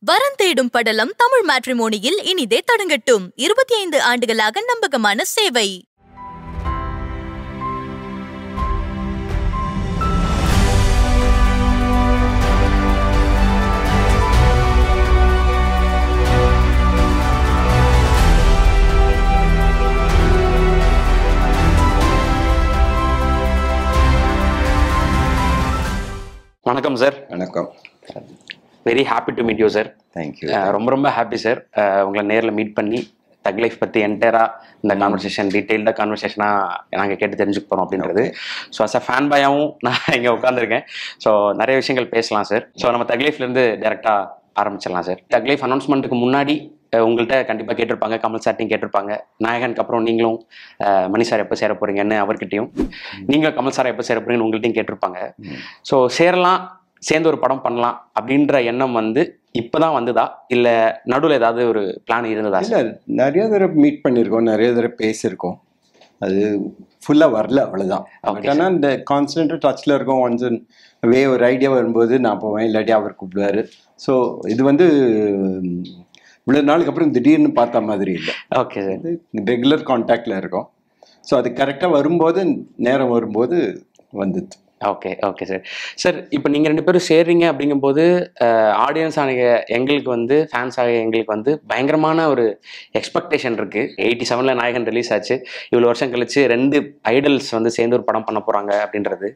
வரன் தேடும் படலம் தமிழ் மேட்ரிமோனியில் இனிதே தொடங்கட்டும். 25 ஆண்டுகளாக நம்பகமான சேவை. வணக்கம் சார். வணக்கம். Very happy to meet you sir. Thank you. ரொம்ப ஹாப்பி சார் உங்களை நேரில் மீட் பண்ணி தக் லைஃப் பற்றி என்டையராக இந்த கான்வர்சேஷன் டீட்டெயில்டாக கான்வர்சேஷனாக நாங்கள் கேட்டு தெரிஞ்சுக்க போகிறோம் அப்படின்றது. ஸோ அஸ் அ ஃபேன் பாயாவும் நான் இங்கே உட்காந்துருக்கேன். ஸோ நிறைய விஷயங்கள் பேசலாம் சார். ஸோ நம்ம தக் லைஃப்லேருந்து டேரெக்டாக ஆரம்பிச்சிடலாம் சார். தக் லைஃப் அனௌன்ஸ்மெண்ட்டுக்கு முன்னாடி உங்கள்கிட்ட கண்டிப்பாக கேட்டிருப்பாங்க, கமல் சார்ட்டையும் கேட்டிருப்பாங்க, நாயகனுக்கு அப்புறம் நீங்களும் மணி சார் எப்போ சேர போகிறீங்கன்னு அவர்கிட்டையும், நீங்களும் கமல் சார் எப்போ சேர போகிறீங்கன்னு உங்கள்கிட்டையும் கேட்டிருப்பாங்க. ஸோ சேரலாம், சேர்ந்து ஒரு படம் பண்ணலாம் அப்படின்ற எண்ணம் வந்து இப்போதான் வந்துதா இல்லை நடுவில் ஏதாவது ஒரு பிளான் இருந்ததா? இல்லை, நிறைய தடவை மீட் பண்ணியிருக்கோம், நிறைய தடவை பேசியிருக்கோம். அது ஃபுல்லாக வரல, அவ்வளோதான். ஆனால் இந்த கான்ஸ்டன்ட் டச்சில் இருக்கோம். ஒன்ஸ் ஒரு ஐடியா வரும்போது நான் போவேன், இல்லாட்டி அவர் கூப்பிடுவார். ஸோ இது வந்து இவ்வளோ நாளுக்கு அப்புறம் திடீர்னு பார்த்த மாதிரி இல்லை. Okay sir. ரெகுலர் கான்டாக்டில் இருக்கோம். ஸோ அது கரெக்டாக வரும்போது, நேரம் வரும்போது வந்துது. Okay okay sir. சார், இப்போ நீங்கள் 2 பேரும் சேர்றீங்க அப்படிங்கும்போது ஆடியன்ஸ் ஆகிய எங்களுக்கு வந்து, ஃபேன்ஸ் ஆகிய எங்களுக்கு வந்து பயங்கரமான ஒரு எக்ஸ்பெக்டேஷன் இருக்குது. 87 நாயகன் ரிலீஸ் ஆச்சு. இவ்வளோ வருஷம் கழிச்சு 2 ஐடல்ஸ் வந்து சேர்ந்து ஒரு படம் பண்ண போகிறாங்க அப்படின்றது.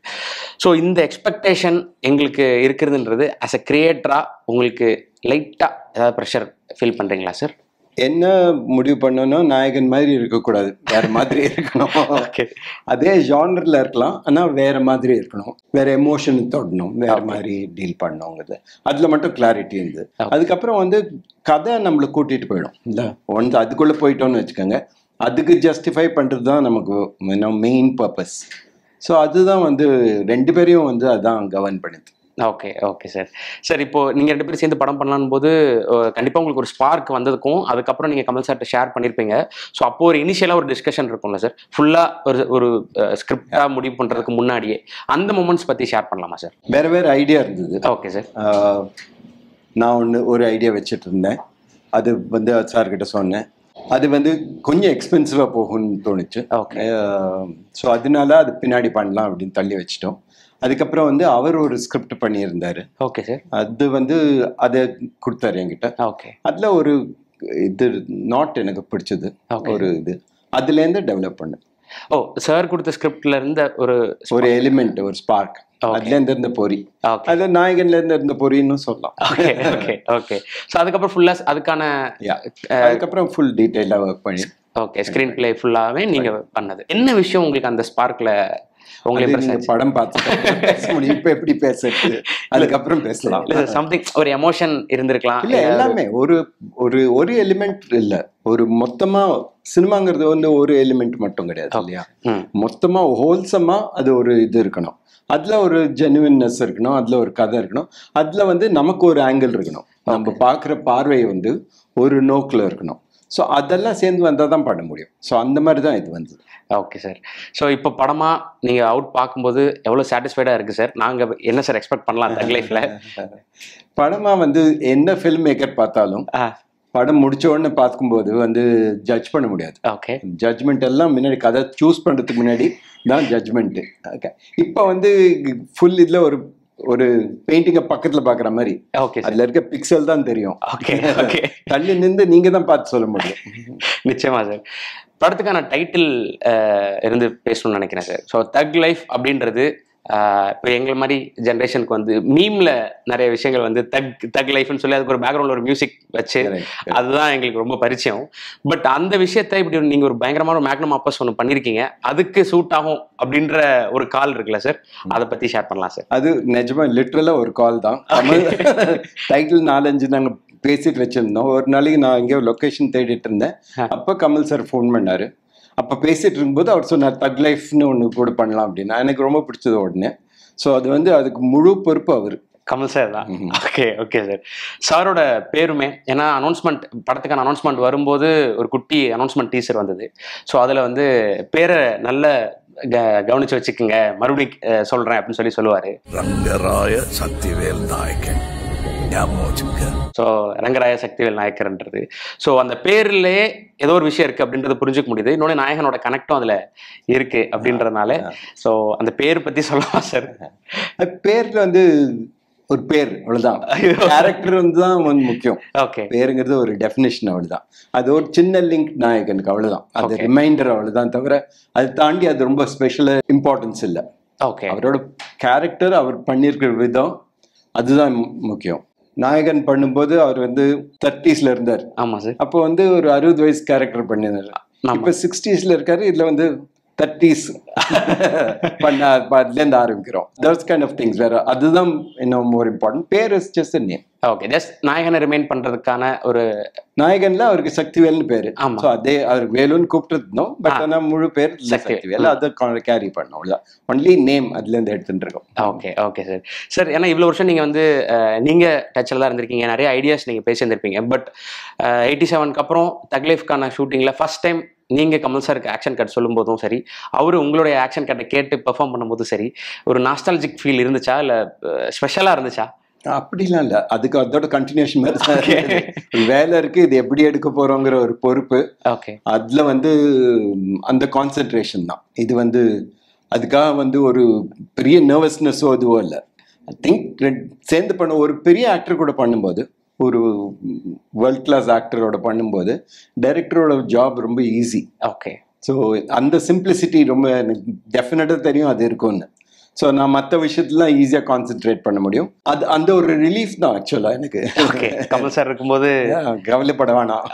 ஸோ இந்த எக்ஸ்பெக்டேஷன் எங்களுக்கு இருக்கிறதுன்றது ஆஸ் அ கிரியேட்டராக உங்களுக்கு லைட்டாக ஏதாவது ப்ரெஷர் ஃபீல் பண்ணுறீங்களா சார்? என்ன முடிவு பண்ணணும், நாயகன் மாதிரி இருக்கக்கூடாது, வேற மாதிரி இருக்கணும். அதே ஜானர்ல இருக்கலாம், ஆனால் வேற மாதிரி இருக்கணும், வேற எமோஷன் தொடணும், வேற மாதிரி டீல் பண்ணணுங்கிறது அதுல மட்டும் கிளாரிட்டி இருந்து. அதுக்கப்புறம் வந்து கதை நம்மளை கூட்டிட்டு போயிடும் இல்லை. ஒன்ஸ் அதுக்குள்ள போயிட்டோம்னு வச்சுக்கோங்க, அதுக்கு ஜஸ்டிஃபை பண்றது தான் நமக்கு மெயின் பர்பஸ். ஸோ அதுதான் வந்து 2 பேரையும் வந்து அதான் கவர்ன் பண்ணுது. Okay okay sir. சார், இப்போ நீங்கள் 2 பேரும் சேர்ந்து படம் பண்ணலான்னு போது கண்டிப்பாக உங்களுக்கு ஒரு ஸ்பார்க் வந்ததுக்கும் அதுக்கப்புறம் நீங்கள் கமல் சார்ட்ட ஷேர் பண்ணியிருப்பீங்க. ஸோ அப்போ ஒரு இனிஷியலாக ஒரு டிஸ்கஷன் இருக்கும்ல சார், ஃபுல்லாக ஒரு ஸ்கிரிப்டாக முடிவு பண்ணுறதுக்கு முன்னாடியே அந்த மூமெண்ட்ஸ் பற்றி ஷேர் பண்ணலாமா சார்? வேற ஐடியா இருந்தது. Okay sir. நான் ஒரு ஐடியா வச்சுட்டு இருந்தேன். அது வந்து சார்கிட்ட சொன்னேன். அது வந்து கொஞ்சம் எக்ஸ்பென்சிவாக போகும்னு தோணுச்சு. ஓகே. ஸோ அதனால அது பின்னாடி பண்ணலாம் அப்படின்னு தள்ளி வச்சிட்டோம். அதுக்கப்புறம் வந்து அவர் ஒரு ஸ்கிரிப்ட் பண்ணியிருந்தாரு. Okay sir. அது வந்து அதை கொடுத்தாரு என்கிட்ட. ஓகே. அதில் ஒரு இது நாட் எனக்கு பிடிச்சது, ஒரு இது அதுலேருந்து டெவலப் பண்ணு. ஓ, சார் கொடுத்த ஸ்கிரிப்ட்ல இருந்த ஒரு எலிமெண்ட், ஒரு ஸ்பார்க், அதுலேருந்து இருந்த பொறி, அது நாயகன்லேருந்து இருந்த பொறின்னு சொல்லலாம். Okay okay okay. ஸோ அதுக்கப்புறம் ஃபுல்லாக அதுக்கப்புறம் ஃபுல் டீட்டெயிலாக ஒர்க் பண்ணி, ஓகே, ஸ்க்ரீன் பிளே ஃபுல்லாகவே நீங்கள் பண்ணது. என்ன விஷயம் உங்களுக்கு அந்த ஸ்பார்க்கில் படம் பார்த்து இப்ப எப்படி பேசுறது, அதுக்கப்புறம் பேசலாம். சம்திங் ஒரு எமோஷன் இருந்திருக்கலாம். இல்ல, எல்லாமே ஒரு எலிமெண்ட் இல்ல, ஒரு மொத்தமா சினிமாங்கிறது வந்து ஒரு எலிமெண்ட் மட்டும் கிடையாது இல்லையா. மொத்தமா ஹோல்சமா அது ஒரு இது இருக்கணும், அதுல ஒரு ஜெனுவின்னஸ் இருக்கணும், அதுல ஒரு கதை இருக்கணும், அதுல வந்து நமக்கு ஒரு ஆங்கிள் இருக்கணும், நம்ம பாக்குற பார்வை வந்து ஒரு நோக்குல இருக்கணும். ஸோ அதெல்லாம் சேர்ந்து வந்தால் தான் பண்ண முடியும். ஸோ அந்த மாதிரி தான் இது வந்தது. Okay sir. ஸோ இப்போ படமாக நீங்கள் அவுட் பார்க்கும்போது எவ்வளோ சாட்டிஸ்ஃபைடாக இருக்குது சார்? நாங்கள் என்ன சார் எக்ஸ்பெக்ட் பண்ணலாம் தக் லைஃப்பில்? படமாக வந்து என்ன ஃபில்ம் மேக்கர் பார்த்தாலும் படம் முடிச்ச உடனே பார்க்கும்போது வந்து ஜட்ஜ் பண்ண முடியாது. ஓகே. ஜட்ஜ்மெண்ட் எல்லாம் முன்னாடி, கதை சூஸ் பண்ணுறதுக்கு முன்னாடி தான் ஜட்ஜ்மெண்ட்டு. ஓகே. இப்போ வந்து ஃபுல் இதில் ஒரு பெயிண்டிங்கை பக்கத்துல பாக்குற மாதிரி, அதுல இருக்க பிக்சல் தான் தெரியும். தள்ளி நின்று நீங்க தான் பார்த்து சொல்ல முடியும். நிச்சயமா சார். படத்துக்கான டைட்டில் இருந்து பேசணும்னு நினைக்கிறேன் சார். ஸோ தக் லைஃப் அப்படின்றது இப்போ எங்களை மாதிரி ஜென்ரேஷனுக்கு வந்து மீம்ல நிறைய விஷயங்கள் வந்து தக் லைஃப்னு சொல்லி அதுக்கு ஒரு பேக்ரவுண்ட்ல ஒரு மியூசிக் வச்சு அதுதான் எங்களுக்கு ரொம்ப பரிச்சயம். பட் அந்த விஷயத்த இப்படி நீங்க ஒரு பயங்கரமான மேக்னம் ஆப்பஸ் ஒன்று பண்ணிருக்கீங்க, அதுக்கு சூட் ஆகும் அப்படின்ற ஒரு கால் இருக்குல்ல சார், அதை பத்தி ஷேர் பண்ணலாம் சார். அது நிஜமா லிட்டரலா ஒரு கால் தான். டைட்டில் 4-5 நாங்க பேசிட்டு வச்சிருந்தோம். ஒரு நாளைக்கு நான் இங்கே லொக்கேஷன் தேடிட்டு இருந்தேன். அப்ப கமல் சார் ஃபோன் பண்ணாரு. அப்போ பேசிட்டு இருக்கும்போது அவர் சொன்னார் தக் லைஃப்னு ஒன்று கூட பண்ணலாம் அப்படின்னா. எனக்கு ரொம்ப பிடிச்சது உடனே. ஸோ அது வந்து அதுக்கு முழு பொறுப்பு அவர் கமல் சார் தான். Okay okay sir. சாரோட பேருமே, ஏன்னா அனௌன்ஸ்மெண்ட், படத்துக்கான அனௌன்ஸ்மெண்ட் வரும்போது ஒரு குட்டி அனௌன்ஸ்மெண்ட் டீசர் வந்தது. ஸோ அதில் வந்து பேரை நல்ல கவனிச்சு வச்சுக்கோங்க, மறுபடியும் சொல்கிறேன் அப்படின்னு சொல்லுவார். ரங்கராய சக்திவேல் நாயகன் ஸோ ரங்கராய சக்திவேல் நாயக்கர்ன்றது. ஸோ அந்த பேர்லயே ஏதோ ஒரு விஷயம் இருக்கு அப்படின்றத புரிஞ்சுக்க முடியுது. இன்னொன்று நாயகனோட கனெக்டும் அதுல இருக்கு அப்படின்றதுனால ஸோ அந்த பேர் பத்தி சொல்லலாம் சார். பேர்ல வந்து ஒரு பேர் அவ்வளவுதான், கேரக்டர் வந்து தான் வந்து முக்கியம். ஓகே, பேருங்கிறது ஒரு டெஃபினேஷன் அவ்வளவுதான். அது ஒரு சின்ன லிங்க் நாயகனுக்கு அவ்வளவுதான், அது ரிமைண்டர் அவ்வளவுதான். தவிர அதை தாண்டி அது ரொம்ப ஸ்பெஷல் இம்பார்ட்டன்ஸ் இல்லை. ஓகே, அவரோட கேரக்டர் அவர் பண்ணியிருக்கிற விதம் அதுதான் முக்கியம். நாயகன் பண்ணும்போது அவர் வந்து 30s இருந்தார். ஆமா சார். அப்போ வந்து ஒரு 60 வயசு கேரக்டர் பண்ணியிருந்தாரு. இப்ப 60s இருக்காரு. இதுல வந்து 30s பண்ண அதுலேருந்து ஆரம்பிக்கிறோம். That's kind of things. வேற அதுதான் இன்னும் மோர் இம்பார்ட்டன்ட். பேர் is just a name. Okay, just நாயகனை ரிமைன் பண்றதுக்கான ஒரு நாயகன்ல அவருக்கு சக்திவேல்னு பேரு. ஆமா, அதே அவருக்கு வேலுன்னு கூப்பிட்டுருந்தோம். பட் ஆனா முழு பேர் சக்திவேல். அதை கேரி பண்ணோம். ஒன்லி நேம் அதுல இருந்து எடுத்துட்டு இருக்கோம். Okay, okay sir. சார், ஏன்னா இவ்வளவு வருஷம் நீங்க வந்து நீங்க டச்ல தான் இருந்திருக்கீங்க, நிறைய ஐடியாஸ் நீங்க பேசியிருந்திருப்பீங்க. பட் 87க்கு அப்புறம் தக் லைஃப்கான ஷூட்டிங்ல ஃபர்ஸ்ட் டைம் நீங்க கமல் சாருக்கு ஆக்ஷன் கட் சொல்லும் போதும் சரி, அவரு உங்களுடைய ஆக்ஷன் கட்டை கேட்டு பெர்ஃபார்ம் பண்ணும்போதும் சரி, ஒரு நாஸ்டாலஜிக் ஃபீல் இருந்துச்சா, இல்ல ஸ்பெஷலா இருந்துச்சா? அப்படிலாம் இல்ல, அதுக்கு அதோட கண்டினியூஷன் மாதிரி வேலை இருக்கு. இது எப்படி எடுக்க போறோங்கிற ஒரு பொறுப்பு. ஓகே, அதுல வந்து அந்த கான்சென்ட்ரேஷன் தான். இது வந்து அதுக்காக வந்து ஒரு பெரிய நர்வஸ்னஸோ அதுவோ இல்லை. ஐ திங்க் சேர்ந்து பண்ண ஒரு பெரிய ஆக்டர் கூட பண்ணும்போது, ஒரு வேர்ல்ட் கிளாஸ் ஆக்டரோட பண்ணும்போது டைரக்டரோட ஜாப் ரொம்ப ஈஸி. ஓகே, ஸோ அந்த சிம்பிளிசிட்டி ரொம்ப எனக்கு டெஃபினட்டாக தெரியும் அது இருக்கும்னு. ஸோ நான் மற்ற விஷயத்துலாம் ஈஸியாக கான்சென்ட்ரேட் பண்ண முடியும். அது அந்த ஒரு ரிலீஃப் தான் ஆக்சுவலாக எனக்கு. ஓகே, கமல் சார் இருக்கும்போது கவலைப்பட வேணாம்,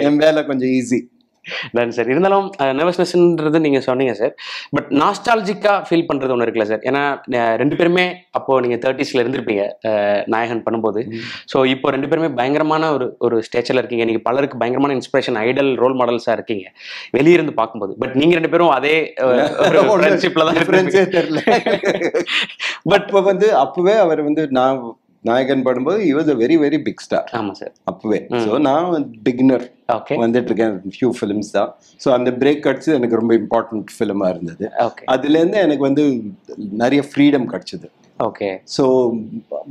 என் வேலை கொஞ்சம் ஈஸி தான் சார். இருந்தாலும் நர்வஸ்னஸ்ன்றது நீங்க சொன்னீங்க சார். பட் நாஸ்டாலஜிக்கா ஃபீல் பண்றது ஒன்று இருக்குல்ல சார். ஏன்னா ரெண்டு பேருமே அப்போ நீங்க 30ஸ்ல இருந்திருப்பீங்க நாயகன் பண்ணும்போது. ஸோ இப்போ ரெண்டு பேருமே பயங்கரமான ஒரு ஸ்டேச்சர்ல இருக்கீங்க. நீங்க பலருக்கு பயங்கரமான இன்ஸ்பிரேஷன், ஐடல், ரோல் மாடல்ஸா இருக்கீங்க வெளியிருந்து பார்க்கும்போது. பட் நீங்க ரெண்டு பேரும் அதே ஃப்ரெண்ட்ஷிப்ல தான் டிஃபரன்ஸே தெரியல. பட் இப்போ வந்து அப்பவே அவர் வந்து நாயகன் படும்போது he was a very very big star. ஆமா சார், அப்பவே. ஸோ நான் பிகினர் வந்துட்டு இருக்கேன், ஃபியூ ஃபிலிம்ஸ் தான். ஸோ அந்த பிரேக் கிடைச்சி எனக்கு ரொம்ப இம்பார்ட்டன்ட் ஃபிலிமா இருந்தது. அதுலேருந்து எனக்கு வந்து நிறைய ஃப்ரீடம் கிடைச்சது. ஓகே, ஸோ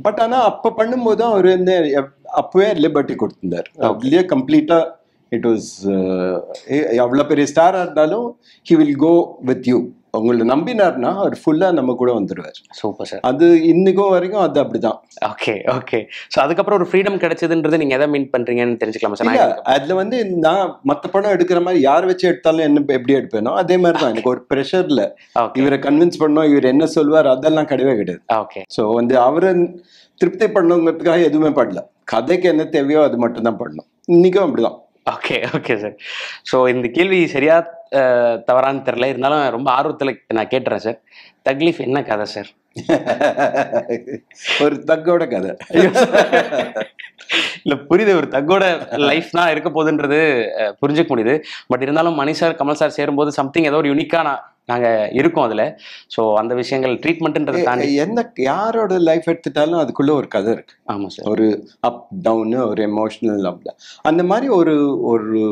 பட் ஆனால் அப்போ பண்ணும்போது தான் அவர் வந்து அப்பவே லிபர்ட்டி கொடுத்திருந்தார். அதுலேயே கம்ப்ளீட்டா இட் வாஸ் எவ்வளோ பெரிய ஸ்டாராக இருந்தாலும் he will go with you. உங்களை நம்பினார்னா அவர் ஃபுல்லா நம்ம கூட வந்துடுவார். Super sir. அது இன்னைக்கும் வரைக்கும் அது அப்படிதான். Okay, okay. ஸோ அதுக்கப்புறம் ஒரு ஃப்ரீடம் கிடைச்சதுன்றது நீங்க எதை மீன் பண்றீங்கன்னு தெரிஞ்சுக்கலாமா சார்? அதுல வந்து நான் மற்ற படம் எடுக்கிற மாதிரி யார் வச்சு எடுத்தாலும் என்ன எப்படி எடுப்பேனோ அதே மாதிரி தான். எனக்கு ஒரு ப்ரெஷர்ல இவரை கன்வின்ஸ் பண்ணோம், இவர் என்ன சொல்வார் அதெல்லாம் கிடையவே கிடையாது. ஓகே. ஸோ வந்து அவரை திருப்தி பண்ணணுங்கிறதுக்காக எதுவுமே பண்ணல. கதைக்கு என்ன தேவையோ அது மட்டும் தான் பண்ணணும். இன்னைக்கும் அப்படிதான். Okay, okay sir. ஸோ இந்த கேள்வி சரியா தவறான்னு தெரியல, இருந்தாலும் ரொம்ப ஆர்வத்தில் நான் கேட்டுறேன் சார். தக் லைஃப் என்ன கதை சார்? ஒரு தக்கோட கதை. இல்ல புரியுது, ஒரு தக்கோட லைஃப் தான் இருக்க போகுதுன்றது புரிஞ்சுக்க முடியுது. பட் இருந்தாலும் மணி சார், கமல் சார் சேரும்போது சம்திங் ஏதோ ஒரு யூனிக்கா நாங்க இருக்கோம் அதுல. ஸோ அந்த விஷயங்கள் ட்ரீட்மெண்ட்ன்றது தாண்டி என்ன யாரோட லைஃப் எடுத்துட்டாலும் அதுக்குள்ள ஒரு கதை இருக்கு. ஆமா சார். ஒரு அப் டவுன், ஒரு எமோஷனல் அப், அந்த மாதிரி ஒரு ஒரு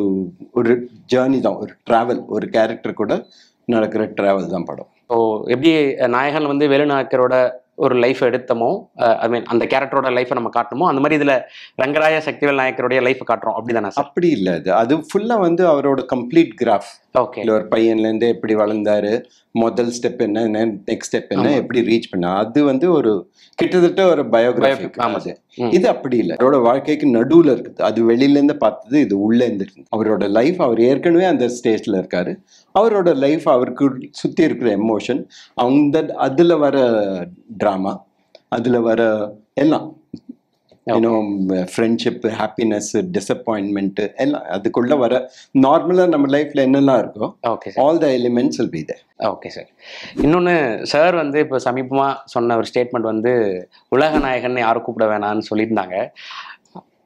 ஒரு ஜேர்னி தான், ஒரு டிராவல். ஒரு கேரக்டர் கூட நடக்கிற டிராவல் தான் படம். ஸோ எப்படி நாயகன் வந்து வேலுநாயக்கரோட ஒரு லைஃப் எடுத்தமோ, ஐ மீன் அந்த கேரக்டரோட லைஃப்பை நம்ம காட்டணுமோ, அந்த மாதிரி இதுல ரங்கராய சக்திவேல் நாயக்கருடைய லைஃப் காட்டுறோம் அப்படிதானே சார்? அப்படி இல்லை, அது ஃபுல்லா வந்து அவரோட கம்ப்ளீட் கிராஃப். ஓகே. ஒரு பையன்ல இருந்து எப்படி வளர்ந்தாரு, முதல் ஸ்டெப் என்ன, நெக்ஸ்ட் ஸ்டெப் என்ன, எப்படி ரீச் பண்ண, அது வந்து ஒரு கிட்டத்தட்ட ஒரு பயோகிராஃபி. இது அப்படி இல்லை, அவரோட வாழ்க்கைக்கு நடுவுல இருக்குது. அது வெளியில இருந்து பார்த்தது, இது உள்ள இருந்து இருக்குது. அவரோட லைஃப், அவர் ஏற்கனவே அந்த ஸ்டேஜ்ல இருக்காரு. அவரோட லைஃப், அவருக்கு சுத்தி இருக்கிற எமோஷன், அதுல வர டிராமா, அதுல வர எல்லாம், ஃப்ரெண்ட்ஷிப், ஹாப்பினஸ், டிசப்பாயின்மெண்ட் எல்லாம் அதுக்குள்ள வர நார்மலா நம்ம லைஃப்ல என்னெல்லாம் இருக்கோ, all the elements will be there. Okay sir. இன்னொன்று சார் வந்து இப்போ சமீபமாக சொன்ன ஒரு ஸ்டேட்மெண்ட் வந்து உலக நாயகன் யாரும் கூப்பிட வேணான்னு சொல்லியிருந்தாங்க.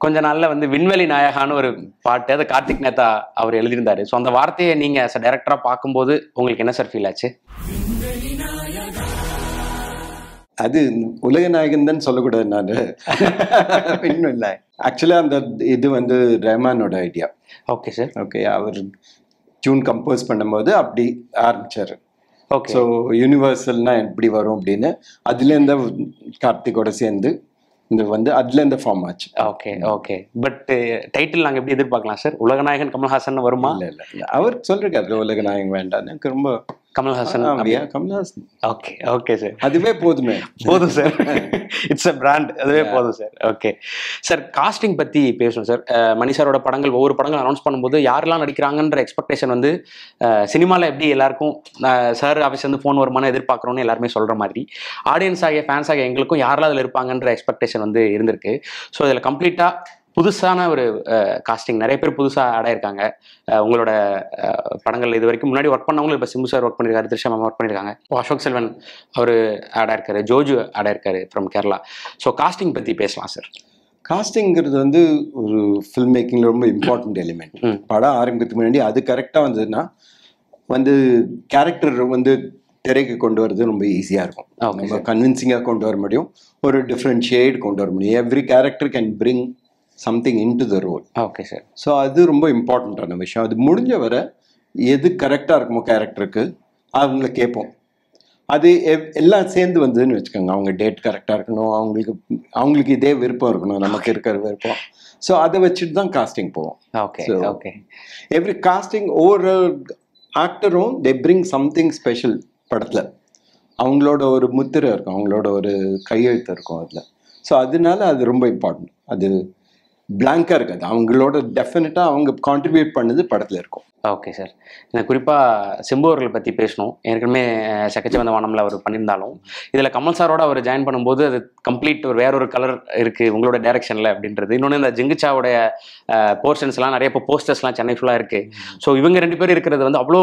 கொஞ்ச நாள்ல வந்து விண்வெளி நாயகான்னு ஒரு பாட்டு, அதை கார்த்திக் நேதா அவர் எழுதியிருந்தாரு. ஸோ அந்த வார்த்தையை நீங்க as a டைரக்டரா பார்க்கும்போது உங்களுக்கு என்ன சார் ஃபீல் ஆச்சு? அது உலக நாயகன் தான் சொல்லக்கூடாது. நான் இல்லை, ஆக்சுவலா அந்த இது வந்து ரஹ்மானோட ஐடியா. Okay sir. ஓகே, அவர் டியூன் கம்போஸ் பண்ணும்போது அப்படி ஆரம்பிச்சாரு. ஓகே. ஸோ யூனிவர்சல்னா எப்படி வரும் அப்படின்னு அதுலேருந்து கார்த்திகோட சேர்ந்து இது வந்து அதுல இந்த ஃபார்ம் ஆச்சு. Okay okay. பட் டைட்டில் நாங்க எப்படி எதிர்பார்க்கலாம் சார்? உலகநாயகன் கமல்ஹாசன் வருமா? இல்ல அவர் சொல்றாரு உலகநாயகன் வேண்டாம், எனக்கு ரொம்ப Kamal Haasan. Kamal Haasan. Okay okay sir, அதுவே போதுமே. போதும் சார், இட்ஸ் அ பிராண்ட், அதுவே போதும் சார். ஓகே சார், காஸ்டிங் பத்தி பேசணும் சார். மணி சாரோட படங்கள் ஒவ்வொரு படங்கள் அனௌன்ஸ் பண்ணும்போது யாரெல்லாம் நடிக்கிறாங்கன்ற எக்ஸ்பெக்டேஷன் வந்து சினிமாவில் எப்படி எல்லாருக்கும் சார் ஆஃபீஸ் வந்து ஃபோன் வருமானம் எதிர்பார்க்குறோன்னு எல்லாருமே சொல்கிற மாதிரி ஆடியன்ஸ் ஆகிய ஃபேன்ஸ் ஆகிய எங்களுக்கும் யாரெல்லாம் அதில் இருப்பாங்கன்ற எக்ஸ்பெக்டேஷன் வந்து இருந்திருக்கு. ஸோ இதில் கம்ப்ளீட்டாக புதுசான ஒரு காஸ்டிங், நிறைய பேர் புதுசாக ஆட் ஆயிருக்காங்க. உங்களோட படங்கள் இது வரைக்கும் முன்னாடி ஒர்க் பண்ணவங்களும் இப்போ சிம்பு சார் ஒர்க் பண்ணியிருக்காரு, த்ரிஷா மேம் ஒர்க் பண்ணியிருக்காங்க, அசோக் செல்வன் அவர் ஆட் ஆயிருக்காரு, ஜோஜு ஆட் ஆயிருக்காரு ஃப்ரம் கேரளா. ஸோ காஸ்டிங் பற்றி பேசலாம் சார். காஸ்டிங்கிறது வந்து ஒரு ஃபில்ம் மேக்கிங்ல ரொம்ப இம்பார்ட்டன்ட் எலிமெண்ட். படம் ஆரம்பிக்கிறதுக்கு முன்னாடி அது கரெக்டாக வந்ததுன்னா வந்து கேரக்டர் வந்து திரைக்கு கொண்டு வரது ரொம்ப ஈஸியாக இருக்கும். நம்ம கன்வின்சிங்காக கொண்டு வர முடியும், ஒரு டிஃப்ரெண்ட் ஷேட் கொண்டு வர முடியும். Every character can bring something in to the role. Okay sir. So அது ரொம்ப இம்பார்ட்டண்ட்டான விஷயம். அது முடிஞ்ச வரை எது கரெக்டாக இருக்குமோ கேரக்டருக்கு அவங்கள கேட்போம். அது எல்லாம் சேர்ந்து வந்ததுன்னு வச்சுக்கோங்க. அவங்க டேட் கரெக்டாக இருக்கணும், அவங்களுக்கு இதே விருப்பம் இருக்கணும், நமக்கு இருக்கிற விருப்பம். ஸோ அதை வச்சுட்டு தான் காஸ்டிங் போவோம். Okay okay. எவ்ரி காஸ்டிங் ஒவ்வொரு ஆக்டரும் தே பிரிங் சம்திங் ஸ்பெஷல் படத்தில். அவங்களோட ஒரு முத்திரை இருக்கும், அவங்களோட ஒரு கையெழுத்து இருக்கும் அதில். ஸோ அதனால அது ரொம்ப இம்பார்ட்டன்ட். அது பிளாங்காக இருக்காது, அவங்களோட டெஃபினட்டாக அவங்க கான்ட்ரிபியூட் பண்ணது படத்தில் இருக்கும். Okay sir. எனக்கு குறிப்பாக சிம்பு அவர்களை பற்றி பேசணும். ஏற்கனவே சக்கச்சவந்த வானம்ல அவர் பண்ணியிருந்தாலும் இதில் கமல் சாரோட அவர் ஜாயின் பண்ணும்போது அது கம்ப்ளீட் ஒரு வேறொரு கலர் இருக்குது உங்களோட டைரக்ஷனில் அப்படின்றது. இன்னொன்று இந்த ஜிங்குச்சாவோடைய போர்ஷன்ஸ்லாம் நிறைய இப்போ போஸ்டர்ஸ்லாம் சென்னை ஃபுல்லாக இருக்குது. ஸோ இவங்க ரெண்டு பேரும் இருக்கிறது வந்து அவ்வளோ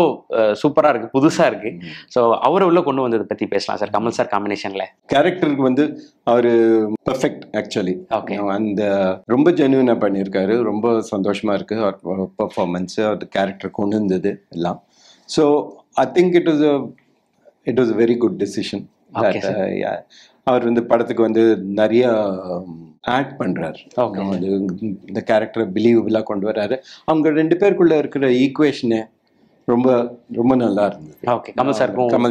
சூப்பராக இருக்குது, புதுசாக இருக்குது. ஸோ அவரை உள்ள கொண்டு வந்ததை பற்றி பேசலாம் சார். கமல் சார் காம்பினேஷனில் கேரக்டருக்கு வந்து அவர் பர்ஃபெக்ட் ஆக்சுவலி. ஓகே. அந்த ரொம்ப ஜென்யூனாக பண்ணியிருக்காரு, ரொம்ப சந்தோஷமாக இருக்குது அவர் பர்ஃபார்மன்ஸு, அவர் கேரக்டர் கொண்டு இருந்தது எல்லாம். So I think it was a very good decision. அவர் வந்து படத்துக்கு வந்து நிறைய ஆட் பண்ணுறாரு, அது இந்த கேரக்டரை பிலீவபிளாக கொண்டு வர்றாரு. அவங்க ரெண்டு பேருக்குள்ள இருக்கிற ஈக்குவேஷனு ரொம்ப ரொம்ப நல்லா இருந்தது. ஓகே. கமல்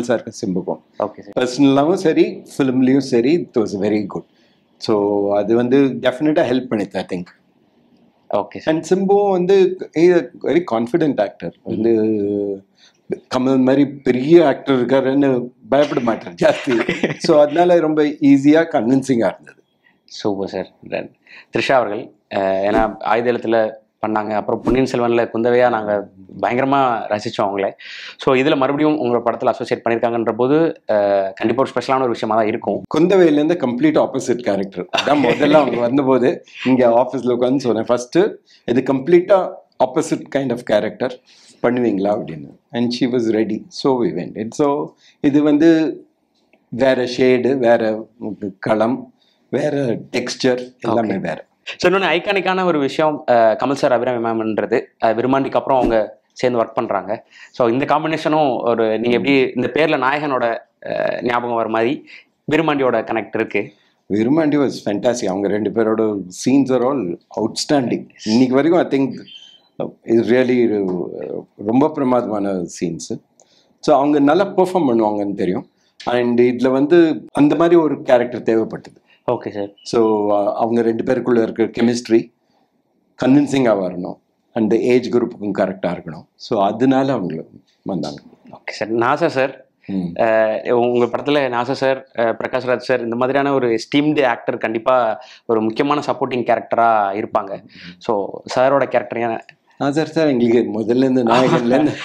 சாருக்கும் சிம்புக்கும் ஓகே பர்சனலாகவும் சரி ஃபிலிம்லேயும் சரி it was very good. So அது வந்து டெஃபினட்டாக ஹெல்ப் பண்ணிது ஐ திங்க். ஓகே. அண்ட் சிம்புவும் வந்து வெரி கான்ஃபிடென்ட் ஆக்டர். வந்து கமல் மாதிரி பெரிய ஆக்டர் இருக்காருன்னு பயப்பட மாட்டார் ஜாஸ்தி. ஸோ அதனால ரொம்ப ஈஸியாக கன்வின்சிங்காக இருந்தது. Super sir. த்ரிஷா அவர்கள் ஏன்னா ஆயுதத்தில் பண்ணாங்க, அப்புறம் பொன்னியின் செல்வனில் குந்தவையா நாங்கள் பயங்கரமாக ரசித்தோம் அவங்கள. ஸோ இதில் மறுபடியும் உங்களோட படத்தில் அசோசியேட் பண்ணியிருக்காங்கன்ற போது கண்டிப்பாக ஒரு ஸ்பெஷலான ஒரு விஷயமா தான் இருக்கும். குந்தவையிலேருந்து கம்ப்ளீட் ஆப்போசிட் கேரக்டர் தான் முதல்ல அவங்க வந்தபோது இங்கே ஆஃபீஸில் உட்காந்து சொன்னேன், ஃபஸ்ட்டு இது கம்ப்ளீட்டாக ஆப்போசிட் கைண்ட் ஆஃப் கேரக்டர் பண்ணுவீங்களா அப்படின்னு. And she was ready. So we went it. ஸோ இது வந்து வேற ஷேடு, வேற களம், வேற டெக்ஸ்டர், எல்லாமே வேற. ஸோ இன்னொன்று ஐகானிக்கான ஒரு விஷயம் கமல் சார் அபிராமி மேம்ன்றது விருமாண்டிக்கு அப்புறம் அவங்க சேர்ந்து ஒர்க் பண்ணுறாங்க. ஸோ இந்த காம்பினேஷனும் ஒரு நீங்கள் எப்படி இந்த பேரில் நாயகனோட ஞாபகம் வர மாதிரி விருமாண்டியோட கனெக்ட் இருக்குது. Virumandi was fantastic. அவங்க ரெண்டு பேரோட சீன்ஸ் ஆர் ஆல் அவுட்ஸ்டாண்டிங். இன்னைக்கு வரைக்கும் ஐ திங்க் இது ரியலி ரொம்ப பிரமாதமான சீன்ஸு. ஸோ அவங்க நல்லா பெர்ஃபார்ம் பண்ணுவாங்கன்னு தெரியும். அண்ட் இதில் வந்து அந்த மாதிரி ஒரு கேரக்டர் தேவைப்பட்டது. Okay sir. ஸோ அவங்க ரெண்டு பேருக்குள்ளே இருக்கிற கெமிஸ்ட்ரி கன்வின்சிங்காக வரணும், அந்த ஏஜ் குரூப்புக்கும் கரெக்டாக இருக்கணும். ஸோ அதனால அவங்க வந்தாங்க. Okay sir. நாசா சார், உங்கள் படத்தில் NASA sir, Prakash Raj sir இந்த மாதிரியான ஒரு எஸ்டீம்டு ஆக்டர் கண்டிப்பாக ஒரு முக்கியமான சப்போர்ட்டிங் கேரக்டராக இருப்பாங்க. ஸோ சாரோட கேரக்டர் ஏன் சார் எங்களுக்கு முதல்லேருந்து நாயகன்லேருந்து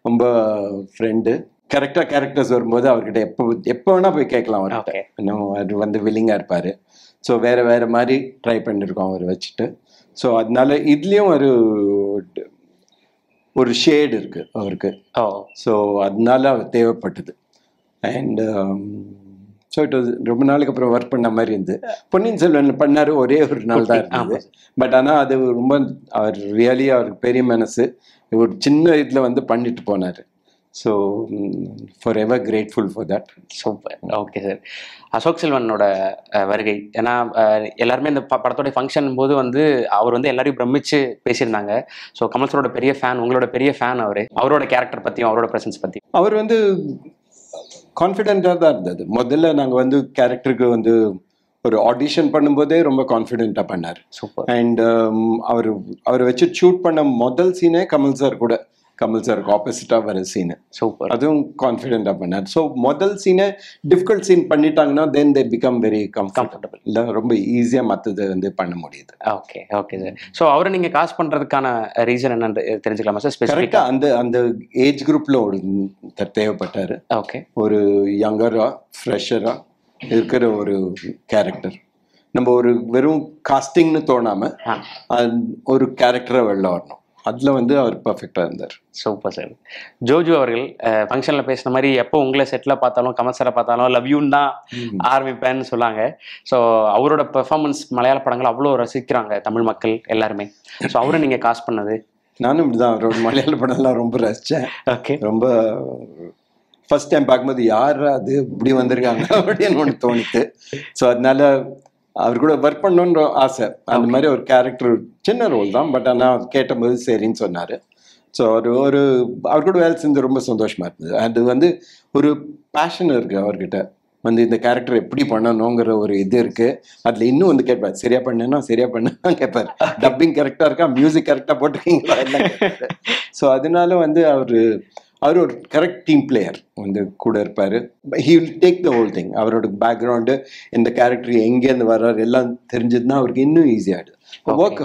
ரொம்ப ஃப்ரெண்டு. கரெக்டாக கேரக்டர்ஸ் வரும்போது அவர்கிட்ட எப்போ வேணால் போய் கேட்கலாம் அவர்கிட்ட. இன்னும் அவர் வந்து வில்லிங்காக இருப்பார். ஸோ வேறு மாதிரி ட்ரை பண்ணியிருக்கோம் அவர் வச்சுட்டு. ஸோ அதனால இதுலேயும் ஒரு ஷேடு இருக்குது அவருக்கு. ஸோ அதனால அவர் தேவைப்பட்டது. அண்ட் ஸோ இட் வாஸ் ரொம்ப நாளுக்கு அப்புறம் ஒர்க் பண்ண மாதிரி இருந்து. பொன்னியின் செல்வன் பண்ணார், ஒரே ஒரு நாள் தான் இருந்தது. பட் ஆனால் அது ரொம்ப அவர் ரியலி அவருக்கு பெரிய மனசு. ஒரு சின்ன இதில் வந்து பண்ணிட்டு போனார். So forever grateful for that. Super. Okay sir. Ashok செல்வனோட வருகை, ஏன்னா எல்லாருமே இந்த படத்தோடைய ஃபங்க்ஷன் போது வந்து அவர் வந்து எல்லாரையும் பிரமிச்சு பேசியிருந்தாங்க. ஸோ கமல் சாரோட பெரிய ஃபேன், உங்களோட பெரிய ஃபேன் அவரோட கேரக்டர் பற்றியும் அவரோட ப்ரெசன்ஸ் பற்றி. அவர் வந்து கான்ஃபிடென்ட்டாக தான் இருந்தது. முதல்ல நாங்கள் வந்து கேரக்டருக்கு வந்து ஒரு ஆடிஷன் பண்ணும்போதே ரொம்ப கான்ஃபிடென்ட்டாக பண்ணார். சூப்பர். அண்ட் அவர் வச்சு ஷூட் பண்ண முதல் சீனே கமல் சாருக்கு ஆப்போசிட்டாக வர சீனு. சூப்பர். அதுவும் கான்ஃபிடென்ட்டாக பண்ணார். ஸோ முதல் சீனை டிஃபிகல்ட் சீன் பண்ணிட்டாங்கன்னா தென் தே பிகம் வெரி கம்ஃபர்டபுள். இல்லை ரொம்ப ஈஸியாக மற்றது வந்து பண்ண முடியுது. Okay okay sir. ஸோ அவரை நீங்கள் காஸ்ட் பண்ணுறதுக்கான ரீசன் என்னன்னு தெரிஞ்சுக்கலாமா சார்? கரெக்டாக அந்த ஏஜ் குரூப்பில் ஒரு தேவைப்பட்டார். ஓகே. ஒரு யங்கராக ஃப்ரெஷராக இருக்கிற ஒரு கேரக்டர். நம்ம ஒரு வெறும் காஸ்டிங்னு தோணாமல் ஒரு கேரக்டரை வெளில வரணும். அதில் வந்து அவர் பர்ஃபெக்டாக இருந்தார். Super sir. ஜோஜு அவர்கள் ஃபங்க்ஷனில் பேசின மாதிரி எப்போ உங்களை செட்டில் பார்த்தாலும் கமல் சாரை பார்த்தாலும் லவ் யூன்னு தான் ஆரம்பிப்பேன்னு சொன்னாங்க. ஸோ அவரோட பெர்ஃபார்மன்ஸ் மலையாள படங்கள் அவ்வளோ ரசிக்கிறாங்க தமிழ் மக்கள் எல்லாருமே. ஸோ அவரை நீங்கள் காஸ்ட் பண்ணது? நானும் இப்படிதான் அவரோட மலையாள படம்லாம் ரொம்ப ரசித்தேன். ஓகே. ரொம்ப ஃபர்ஸ்ட் டைம் பார்க்கும்போது யார் அது இப்படி வந்திருக்காங்க அப்படின்னு ஒன்று தோணித்து. ஸோ அதனால அவர் கூட ஒர்க் பண்ணணுன்ற ஆசை. அந்த மாதிரி ஒரு கேரக்டர் சின்ன ரோல் தான், பட் ஆனால் கேட்டபோது சரின்னு சொன்னார். ஸோ அவர் கூட வேலை செஞ்சு ரொம்ப சந்தோஷமா இருந்தது. அது வந்து ஒரு பேஷன் இருக்கு அவர்கிட்ட. வந்து இந்த கேரக்டர் எப்படி பண்ணணுங்கிற ஒரு இது இருக்கு. அதில் இன்னும் வந்து கேட்பார், சரியா பண்ணா கேட்பார். டப்பிங் கரெக்டாக இருக்கா, மியூசிக் கரெக்டாக போட்டிருக்கீங்களா எல்லாம் கேட்பார். ஸோ அதனால வந்து அவர் ஒரு கரெக்ட் டீம் பிளேயர் வந்து கூட இருப்பார். He will take the whole thing. அவரோட பேக்ரவுண்டு, இந்த கேரக்டர் எங்கேருந்து வர்றாரு எல்லாம் தெரிஞ்சதுன்னா அவருக்கு இன்னும் ஈஸியாகிடுது.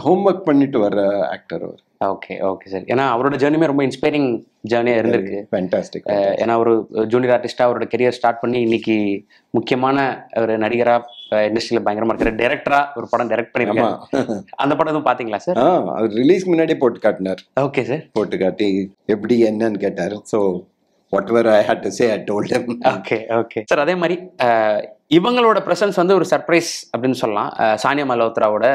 ஹோம் ஒர்க் பண்ணிட்டு வர்ற ஆக்டர் அவர். Okay okay sir. ஏன்னா அவரோட ஜேர்னியுமே ரொம்ப இன்ஸ்பைரிங் ஜேர்னியாக இருந்திருக்கு. ஃபேண்டாஸ்டிக். ஏன்னா ஒரு ஜூனியர் ஆர்டிஸ்டாக அவரோட கெரியர் ஸ்டார்ட் பண்ணி இன்னைக்கு முக்கியமான ஒரு நடிகராக இண்டஸ்ட்ரியில் பயங்கரமாக இருக்கிற டைரக்டராக ஒரு படம் டைரக்ட் பண்ணிருக்காங்க. அந்த படம் எதுவும் பார்த்தீங்களா சார்? அவர் ரிலீஸ் முன்னாடியே போட்டு காட்டினார். Okay sir. போட்டு காட்டி எப்படி என்னன்னு கேட்டார். So whatever I had to say I told him. Okay okay sir. அதே மாதிரி இவங்களோட ப்ரெசன்ஸ் வந்து ஒரு சர்ப்ரைஸ் அப்படின்னு சொல்லலாம். சானியா மல்ஹோத்ராவோட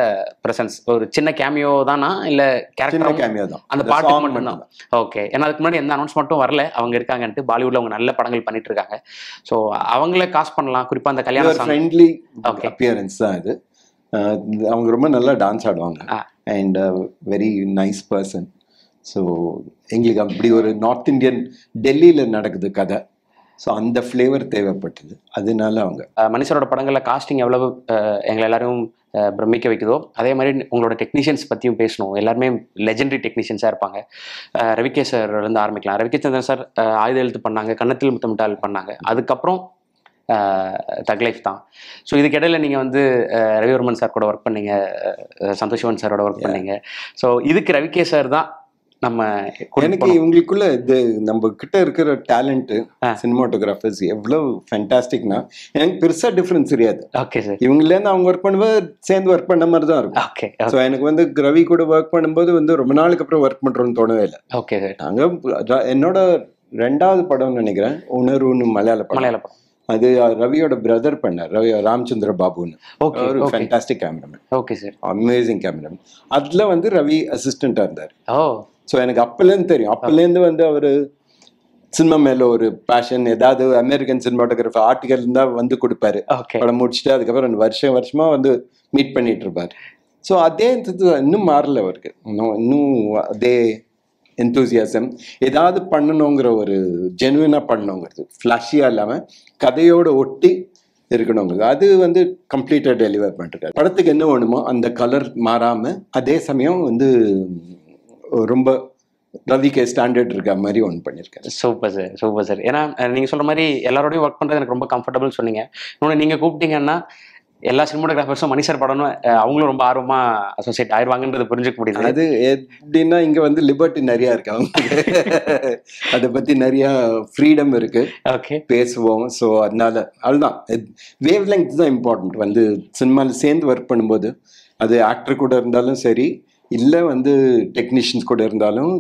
ப்ரெசன்ஸ் ஒரு சின்ன கேமியோ தானா இல்லை கேரக்டர் கேமியோ தான், அந்த பாட்டு மட்டும் தான்? ஓகே. ஏன்னா அதுக்கு முன்னாடி எந்த அனௌன்ஸ்மெண்ட்டும் வரல அவங்க இருக்காங்கன்ட்டு. பாலிவுட்ல அவங்க நல்ல படங்கள் பண்ணிட்டு இருக்காங்க. ஸோ அவங்கள காஸ்ட் பண்ணலாம். குறிப்பா அந்த கல்யாண ஃப்ரெண்ட்லி அப்பியரன்ஸ் தான் இது. அவங்க ரொம்ப நல்லா டான்ஸ் ஆடுவாங்க and very nice person. So எங்களுக்கு அப்படி ஒரு நார்த் இந்தியன் டெல்லியில் நடக்குது கதை. ஸோ அந்த ஃப்ளேவர் தேவைப்பட்டது. அதனால அவங்க மனுஷரோட படங்களில் காஸ்டிங் எவ்வளவு எங்களை எல்லாரும் பிரமிக்க வைக்குதோ அதே மாதிரி உங்களோட டெக்னீஷியன்ஸ் பற்றியும் பேசணும். எல்லாருமே லெஜெண்டரி டெக்னீஷியன்ஸாக இருப்பாங்க. ரவிகே சார்லேருந்து ஆரம்பிக்கலாம். ரவிகே சந்திரன் சார் ஆயுத எழுத்து பண்ணாங்க, கன்னத்தில் முத்தமிட்டால் பண்ணாங்க. அதுக்கப்புறம் தக் லைஃப் தான். ஸோ இதுக்கிடையில நீங்கள் வந்து ரவிவர்மன் சார் கூட ஒர்க் பண்ணீங்க, சந்தோஷ்வன் சாரோட ஒர்க் பண்ணீங்க. ஸோ இதுக்கு ரவிகே சார் தான் நம்ம எனக்கு இவங்களுக்குள்ள இது நம்ம கிட்ட இருக்கிற டேலண்ட் சினிமாட்டோகிராஃபர்ஸ் எவ்வளவு ஃபேண்டாஸ்டிக்னா எனக்கு பெருசா டிஃபரன்ஸ் தெரியாது. Okay sir. இவங்களேருந்து அவங்க ஒர்க் பண்ணும்போது சேர்ந்து ஒர்க் பண்ண மாதிரி தான் இருக்கும். ஓகே. ஸோ எனக்கு வந்து ரவி கூட ஒர்க் பண்ணும்போது வந்து ரொம்ப நாளுக்கு அப்புறம் ஒர்க் பண்றோம்னு தோணவே இல்லை. Okay sir. நாங்கள் என்னோட 2வது படம்னு நினைக்கிறேன், உணர்வுன்னு மலையாள படம். அது ரவியோட பிரதர் பண்ணார், ரவி ராமச்சந்திர பாபுன்னு. ஒரு fantastic cameraman. Okay sir. Amazing cameraman. அதுல வந்து ரவி அசிஸ்டண்டா இருந்தார். ஓ. ஸோ எனக்கு அப்பலேருந்து தெரியும். அப்பலேருந்து வந்து அவர் சினிமா மேல ஒரு பேஷன். ஏதாவது அமெரிக்கன் சினிமாட்டோகிராஃபர் ஆர்டிகல் இருந்தால் வந்து கொடுப்பாரு. படம் முடிச்சுட்டு அதுக்கப்புறம் வருஷமா வந்து மீட் பண்ணிட்டு இருப்பார். ஸோ அதே இன்னும் மாறல அவருக்கு. இன்னும் அதே எந்தூசியாசம். ஏதாவது பண்ணணுங்கிற ஒரு ஜெனுவினா பண்ணணுங்கிறது, ஃப்ளாஷியாக இல்லாமல் கதையோடு ஒட்டி இருக்கணுங்கிறது. அது வந்து கம்ப்ளீட்டாக டெலிவர் பண்ணிருக்காரு. படத்துக்கு என்ன வேணுமோ அந்த கலர் மாறாமல், அதே சமயம் வந்து ரொம்ப ரவிகே ஸ்டாண்டர்ட் இருக்க மாதிரி ஒன்று பண்ணியிருக்காரு. Super sir, super sir. ஏன்னா நீங்கள் சொல்கிற மாதிரி எல்லாரோடையும் ஒர்க் பண்ணுறது எனக்கு ரொம்ப கம்ஃபர்டபுள் சொன்னீங்க. இன்னொன்று நீங்கள் கூப்பிட்டீங்கன்னா எல்லா சினிமாட்டோகிராஃபர்ஸும் மணி சார் படம்னு அவங்களும் ரொம்ப ஆர்வமாக அசோசியேட் ஆயிடுவாங்கன்றது புரிஞ்சுக்க முடியுது. அது எப்படின்னா இங்கே வந்து லிபர்ட்டி நிறையா இருக்கு அவங்களுக்கு. அதை பற்றி நிறையா ஃப்ரீடம் இருக்கு. ஓகே, பேசுவோம். ஸோ அதனால அதுதான் வேவ் லெங்த் தான் இம்பார்ட்டன்ட். வந்து சினிமாவில் சேர்ந்து ஒர்க் பண்ணும்போது அது ஆக்டர் கூட இருந்தாலும் சரி, இல்லை வந்து டெக்னீஷியன்ஸ் கூட இருந்தாலும்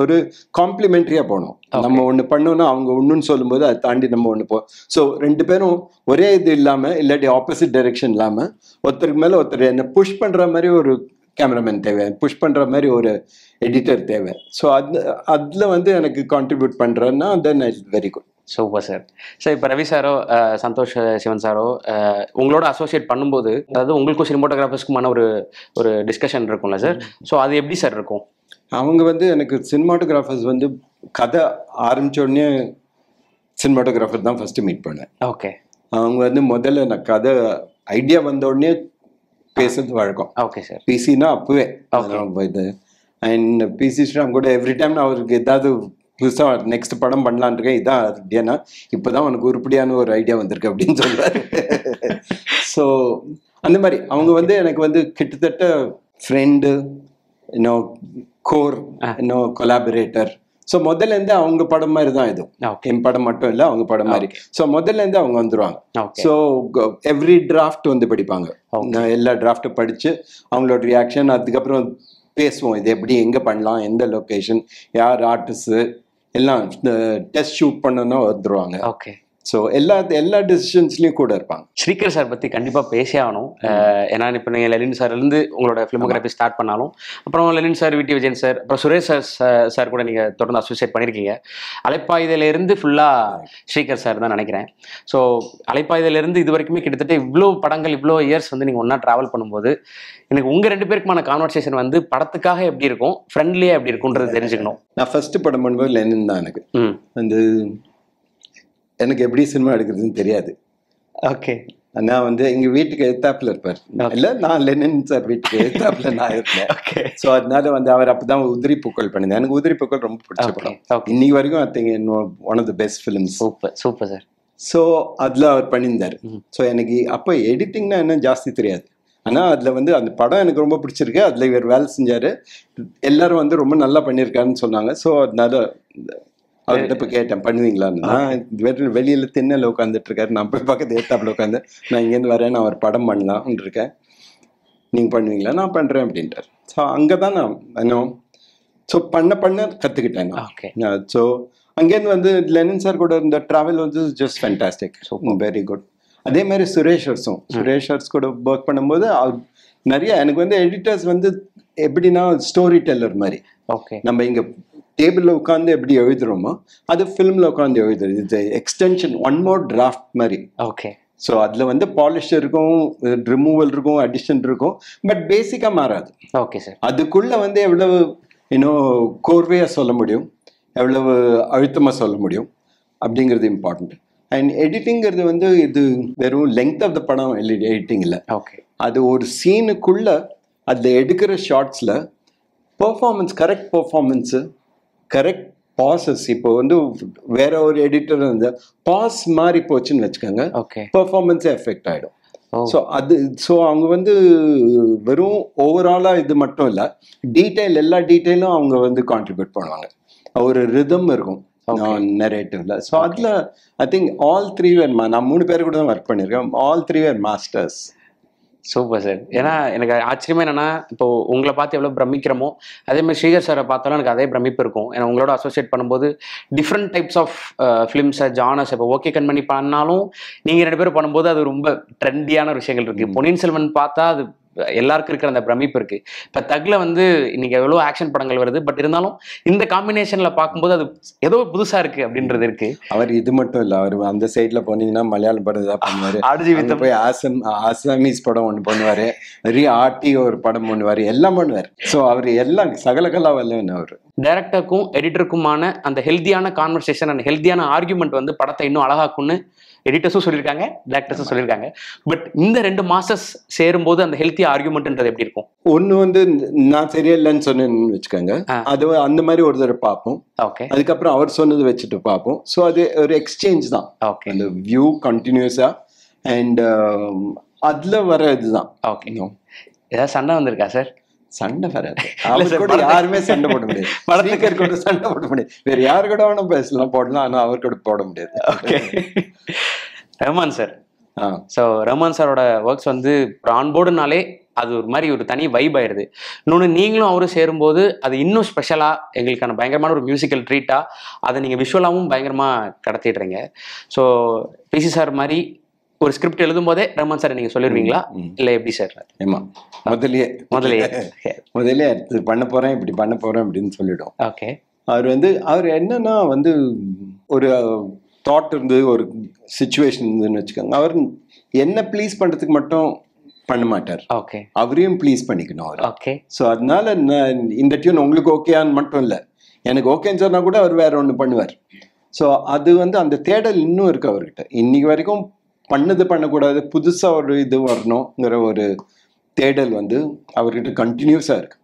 ஒரு காம்ப்ளிமெண்ட்ரியாக போகணும். நம்ம ஒன்று பண்ணோன்னா அவங்க ஒன்றுன்னு சொல்லும்போது அதை தாண்டி நம்ம ஒன்று போ. ஸோ 2 பேரும் ஒரே இது இல்லாமல், இல்லாட்டி ஆப்போசிட் டைரெக்ஷன் இல்லாமல், ஒருத்தருக்கு மேலே ஒருத்தர் என்ன புஷ் பண்ணுற மாதிரி ஒரு கேமராமேன் தேவை, புஷ் பண்ணுற மாதிரி ஒரு எடிட்டர் தேவை. ஸோ அதில் வந்து எனக்கு கான்ட்ரிபியூட் பண்ணுறேன்னா then it's very good. Super sir. Sir இப்போ ரவி சாரோ சந்தோஷ் சிவன் சாரோ உங்களோட அசோசியேட் பண்ணும்போது, அதாவது உங்களுக்கும் சினிமாட்டோகிராஃபர்ஸ்க்குமான ஒரு டிஸ்கஷன் இருக்கும்ல சார்? ஸோ அது எப்படி சார் இருக்கும்? அவங்க வந்து எனக்கு சினிமாட்டோகிராஃபர்ஸ் வந்து கதை ஆரம்பித்தோடனே சினிமாட்டோகிராஃபர் தான் ஃபஸ்ட்டு மீட் பண்ணேன். ஓகே. அவங்க வந்து முதல்ல நான் கதை ஐடியா வந்த உடனே பேசுறது வழக்கம். Okay sir. பிசினா அப்பவே இது. அண்ட் பிசி ஸ்ரீராம் கூட எவ்ரி டைம் நான் அவருக்கு ஏதாவது புதுசாக நெக்ஸ்ட் படம் பண்ணலான் இருக்கேன், இதான் ஐடியானா இப்போதான் உனக்கு உருப்படியான ஒரு ஐடியா வந்திருக்கு அப்படின்னு சொல்லுவார். ஸோ அந்த மாதிரி அவங்க வந்து எனக்கு வந்து கிட்டத்தட்ட ஃப்ரெண்டு, இன்னும் கோர், இன்னும் கொலாபரேட்டர். ஸோ முதல்ல இருந்து அவங்க படம் மாதிரி தான் இது, என் படம் மட்டும் இல்லை அவங்க படம் மாதிரி. ஸோ முதல்ல இருந்து அவங்க வந்துருவாங்க. ஸோ எவ்ரி டிராஃப்ட் வந்து படிப்பாங்க. நான் எல்லா டிராஃப்டும் படிச்சு அவங்களோட ரியாக்ஷன், அதுக்கப்புறம் பேசுவோம் இது எப்படி எங்கே பண்ணலாம், எந்த லொக்கேஷன், யார் ஆர்டிஸ்ட் எல்லாம் டெஸ்ட் ஷூட் பண்ணணும்னா வந்துருவாங்க. ஓகே. ஸோ எல்லா டெசிஷன்ஸ்லையும் கூட இருப்பாங்க. ஸ்ரீகர் சார் பற்றி கண்டிப்பாக பேசே ஆகணும். ஏன்னா இப்போ நீங்கள் லெனின் சார்லேருந்து உங்களோட ஃபிலிமோகிராஃபி ஸ்டார்ட் பண்ணாலும், அப்புறம் லெனின் சார், விடி விஜயன் சார், அப்புறம் சுரேஷ் சார் கூட நீங்கள் தொடர்ந்து அசோசியேட் பண்ணியிருக்கீங்க. அலைப்பாயுதலேருந்து ஃபுல்லாக ஸ்ரீகர் சார் தான் நினைக்கிறேன். ஸோ அலைப்பாயுதலேருந்து இது வரைக்குமே கிட்டத்தட்ட இவ்வளோ படங்கள், இவ்வளோ இயர்ஸ் வந்து நீங்கள் ஒன்றா ட்ராவல் பண்ணும்போது எனக்கு உங்கள் 2 பேருக்குமான கான்வர்சேஷன் வந்து படத்துக்காக எப்படி இருக்கும், ஃப்ரெண்ட்லியாக எப்படி இருக்குன்றது தெரிஞ்சுக்கணும். நான் ஃபர்ஸ்ட் படம் பண்ணும்போது லெனின் தான் எனக்கு வந்து எனக்கு எப்படி சினிமா எடுக்கிறதுன்னு தெரியாது. ஓகே. நான் வந்து எங்கள் வீட்டுக்கு எதிர்த்தாப்புல இருப்பார், இல்லை நான் லெனின் சார் வீட்டுக்கு எதிர்த்தாப்புல நான் இருந்தேன். ஸோ அதனால வந்து அவர் அப்போதான் உதிரி பூக்கள் பண்ணியிருந்தேன். எனக்கு உதிரி பூக்கள் ரொம்ப பிடிச்ச படம். இன்னைக்கு வரைக்கும் I think one of the best films. Super sir. So அதில் அவர் பண்ணியிருந்தார். ஸோ எனக்கு அப்போ எடிட்டிங்னா என்ன ஜாஸ்தி தெரியாது. ஆனால் அதில் வந்து அந்த படம் எனக்கு ரொம்ப பிடிச்சிருக்கு. அதில் இவர் வேலை செஞ்சார், எல்லாரும் வந்து ரொம்ப நல்லா பண்ணியிருக்காருன்னு சொன்னாங்க. ஸோ அதனால அவர்கிட்ட போய் கேட்டேன் பண்ணுவீங்களான்னு. நான் வெளியில் திண்ணல உட்காந்துட்டு இருக்காரு, நான் போய் பக்கத்து ஏத்தாப்புல உட்காந்து நான் இங்கேருந்து வரேன், நான் ஒரு படம் பண்ணலாம்னு இருக்கேன், நீங்கள் பண்ணுவீங்களா? நான் பண்ணுறேன் அப்படின்ட்டார். ஸோ அங்கே தான் நான் இன்னும் ஸோ பண்ண கற்றுக்கிட்டேன் நான். ஸோ அங்கேருந்து வந்து லெனின் சார் கூட இந்த ட்ராவல் வந்து ஜஸ்ட் ஃபேண்டாஸ்டிக், வெரி குட். அதே மாதிரி சுரேஷ் ஹர்ஸ் கூட ஒர்க் பண்ணும்போது அவர் நிறைய எனக்கு வந்து எடிட்டர்ஸ் வந்து எப்படின்னா ஸ்டோரி டெல்லர் மாதிரி. நம்ம இங்கே டேபிளில் உட்காந்து எப்படி எழுதுறோமோ அது ஃபிலிமில் உட்காந்து எழுதுறது. இது எக்ஸ்டென்ஷன், ஒன் மோர் டிராஃப்ட் மாதிரி. ஓகே. ஸோ அதில் வந்து பாலிஷ் இருக்கும், ரிமூவல் இருக்கும், அடிஷன் இருக்கும், பட் பேசிக்காக மாறாது. Okay sir. அதுக்குள்ளே வந்து எவ்வளவு இன்னும் கோர்வையாக சொல்ல முடியும், எவ்வளவு அழுத்தமாக சொல்ல முடியும் அப்படிங்கிறது இம்பார்ட்டண்ட். அண்ட் எடிட்டிங்கிறது வந்து இது வெறும் லெங்க் ஆஃப் த படம் எடிட்டிங் இல்லை. ஓகே. அது ஒரு சீனுக்குள்ள அதில் எடுக்கிற ஷார்ட்ஸில் performance, correct performance, correct pauses. இப்போ வந்து வேற ஒரு எடிட்டர் வந்து பாஸ் மாறி போச்சுன்னு வச்சுக்கோங்க, பெர்ஃபார்மன்ஸே எஃபெக்ட் ஆகிடும். ஸோ அவங்க வந்து வெறும் ஓவராலாக இது மட்டும் இல்லை, டீட்டெயில், எல்லா டீட்டெயிலும் அவங்க வந்து கான்ட்ரிபியூட் பண்ணுவாங்க. ஒரு ரிதம் இருக்கும் நரேட்டிவ்ல. ஸோ அதில் ஐ திங்க் ஆல் 3 வேர், நான் 3 பேர் கூட தான் ஒர்க் பண்ணியிருக்கேன், ஆல் 3 வேர் மாஸ்டர்ஸ். Super sir. ஏன்னா எனக்கு ஆச்சரியமா என்னன்னா, இப்போ உங்களை பார்த்து எவ்வளோ பிரமிக்கிறோமோ அதே மாதிரி ஸ்ரீகர் சாரை பார்த்தாலும் எனக்கு அதே பிரமிப்பு இருக்கும். ஏன்னா உங்களோட அசோசியேட் பண்ணும்போது டிஃப்ரெண்ட் டைப்ஸ் ஆஃப் ஃபிலிம்ஸை, ஜானர்ஸ், இப்போ ஓகே கண்மணி பண்ணாலும் நீங்கள் 2 பேரும் பண்ணும்போது அது ரொம்ப ட்ரெண்டியான விஷயங்கள் இருக்குது. பொன்னியின் செல்வன் பார்த்தா அது எல்லாருக்கும் இருக்கிற அந்த பிரமிப்பு இருக்கு. இப்போ தக்ல வந்து இன்னைக்கு எவ்வளோ ஆக்ஷன் படங்கள் வருது, பட் இருந்தாலும் இந்த காம்பினேஷன்ல பார்க்கும்போது அது ஏதோ புதுசா இருக்கு அப்படின்றது இருக்கு. அவர் இது மட்டும் இல்லை, அவர் அந்த சைட்ல போனீங்கன்னா மலையாளம் படம் ஏதாவது பண்ணுவாரு, ஆடுஜீவிதம் போய் ஆசாமீஸ் படம் ஒன்று பண்ணுவாரு, நிறைய ஆர்டி ஒரு படம் பண்ணுவாரு, எல்லாம் பண்ணுவார். ஸோ அவர் எல்லாம் சகலகலா வல்லவன். அவர் டைரக்டருக்கும் எடிட்டருக்குமான அந்த ஹெல்த்தியான கான்வர்சேஷன் அண்ட் ஹெல்த்தியான ஆர்கியூமெண்ட் வந்து படத்தை இன்னும் அழகாக்குன்னு எடிட்டர்ஸும் சொல்லியிருக்காங்க, டேரக்டர்ஸும் சொல்லியிருக்காங்க. பட் இந்த 2 மாஸ்டர்ஸ் சேரும்போது அந்த ஹெல்த்தி ஆர்கியூமெண்ட்ன்றது எப்படி இருக்கும்? ஒன்று வந்து நான் சரியா இல்லைன்னு சொன்னேன்னு வச்சுக்கோங்க, அது அந்த மாதிரி ஒரு தடவை பார்ப்போம். ஓகே. அதுக்கப்புறம் அவர் சொன்னது வச்சுட்டு பார்ப்போம். ஸோ அது ஒரு எக்ஸ்சேஞ்ச் தான். ஓகே. அந்த வியூ கண்டினியூஸா அண்ட் அதில் வர இதுதான். ஓகே. ஏதாவது சண்டை வந்திருக்கா சார்? சண்டை வராது, அவர் கூட யாருமே சண்டை போட முடியாது. படத்துக்கு கூட சண்டை போட முடியாது, வேற யாரு கூட வேணும் பேசலாம், போடலாம், ஆனால் அவர் கூட போட முடியாது. Okay. Rahman sir. So Rahman சாரோட ஒர்க்ஸ் வந்து ஆன்போர்டுனாலே அது ஒரு மாதிரி ஒரு தனி வைப் ஆயிடுது. இன்னொன்று நீங்களும் அவரும் சேரும்போது அது இன்னும் ஸ்பெஷலாக எங்களுக்கான பயங்கரமான ஒரு மியூசிக்கல் ட்ரீட்டாக அதை நீங்கள் விஷுவலாகவும் பயங்கரமாக கடத்திடுறீங்க. ஸோ பிசி சார் மாதிரி ஒரு ஸ்கிரிப்ட் எழுதும் போதே ரஹ்மான் சார் நீங்க சொல்லிருவீங்களா இல்லை எப்படி சார்? ஆமா, முதலே பண்ண போறேன், இப்படி பண்ண போறேன் அப்படின்னு சொல்லிடும். ஓகே. அவர் என்னன்னா வந்து ஒரு தாட் இருந்து ஒரு சிச்சுவேஷன் இருந்துன்னு வச்சுக்கோங்க, அவர் என்ன ப்ளீஸ் பண்றதுக்கு மட்டும் பண்ண மாட்டார். ஓகே. அவரையும் ப்ளீஸ் பண்ணிக்கணும் அவர். ஓகே. ஸோ அதனால இந்த டியூன் உங்களுக்கு ஓகேயான்னு மட்டும் இல்லை, எனக்கு ஓகேன்னு சொன்னா கூட அவர் வேற ஒன்று பண்ணுவார். ஸோ அது வந்து அந்த தேடல் இன்னும் இருக்கு அவர்கிட்ட. இன்னைக்கு வரைக்கும் பண்ணக்கூடாது, புதுசா ஒரு இது வரணுங்கிற ஒரு தேடல் வந்து அவர்கிட்ட கண்டினியூஸா இருக்கு.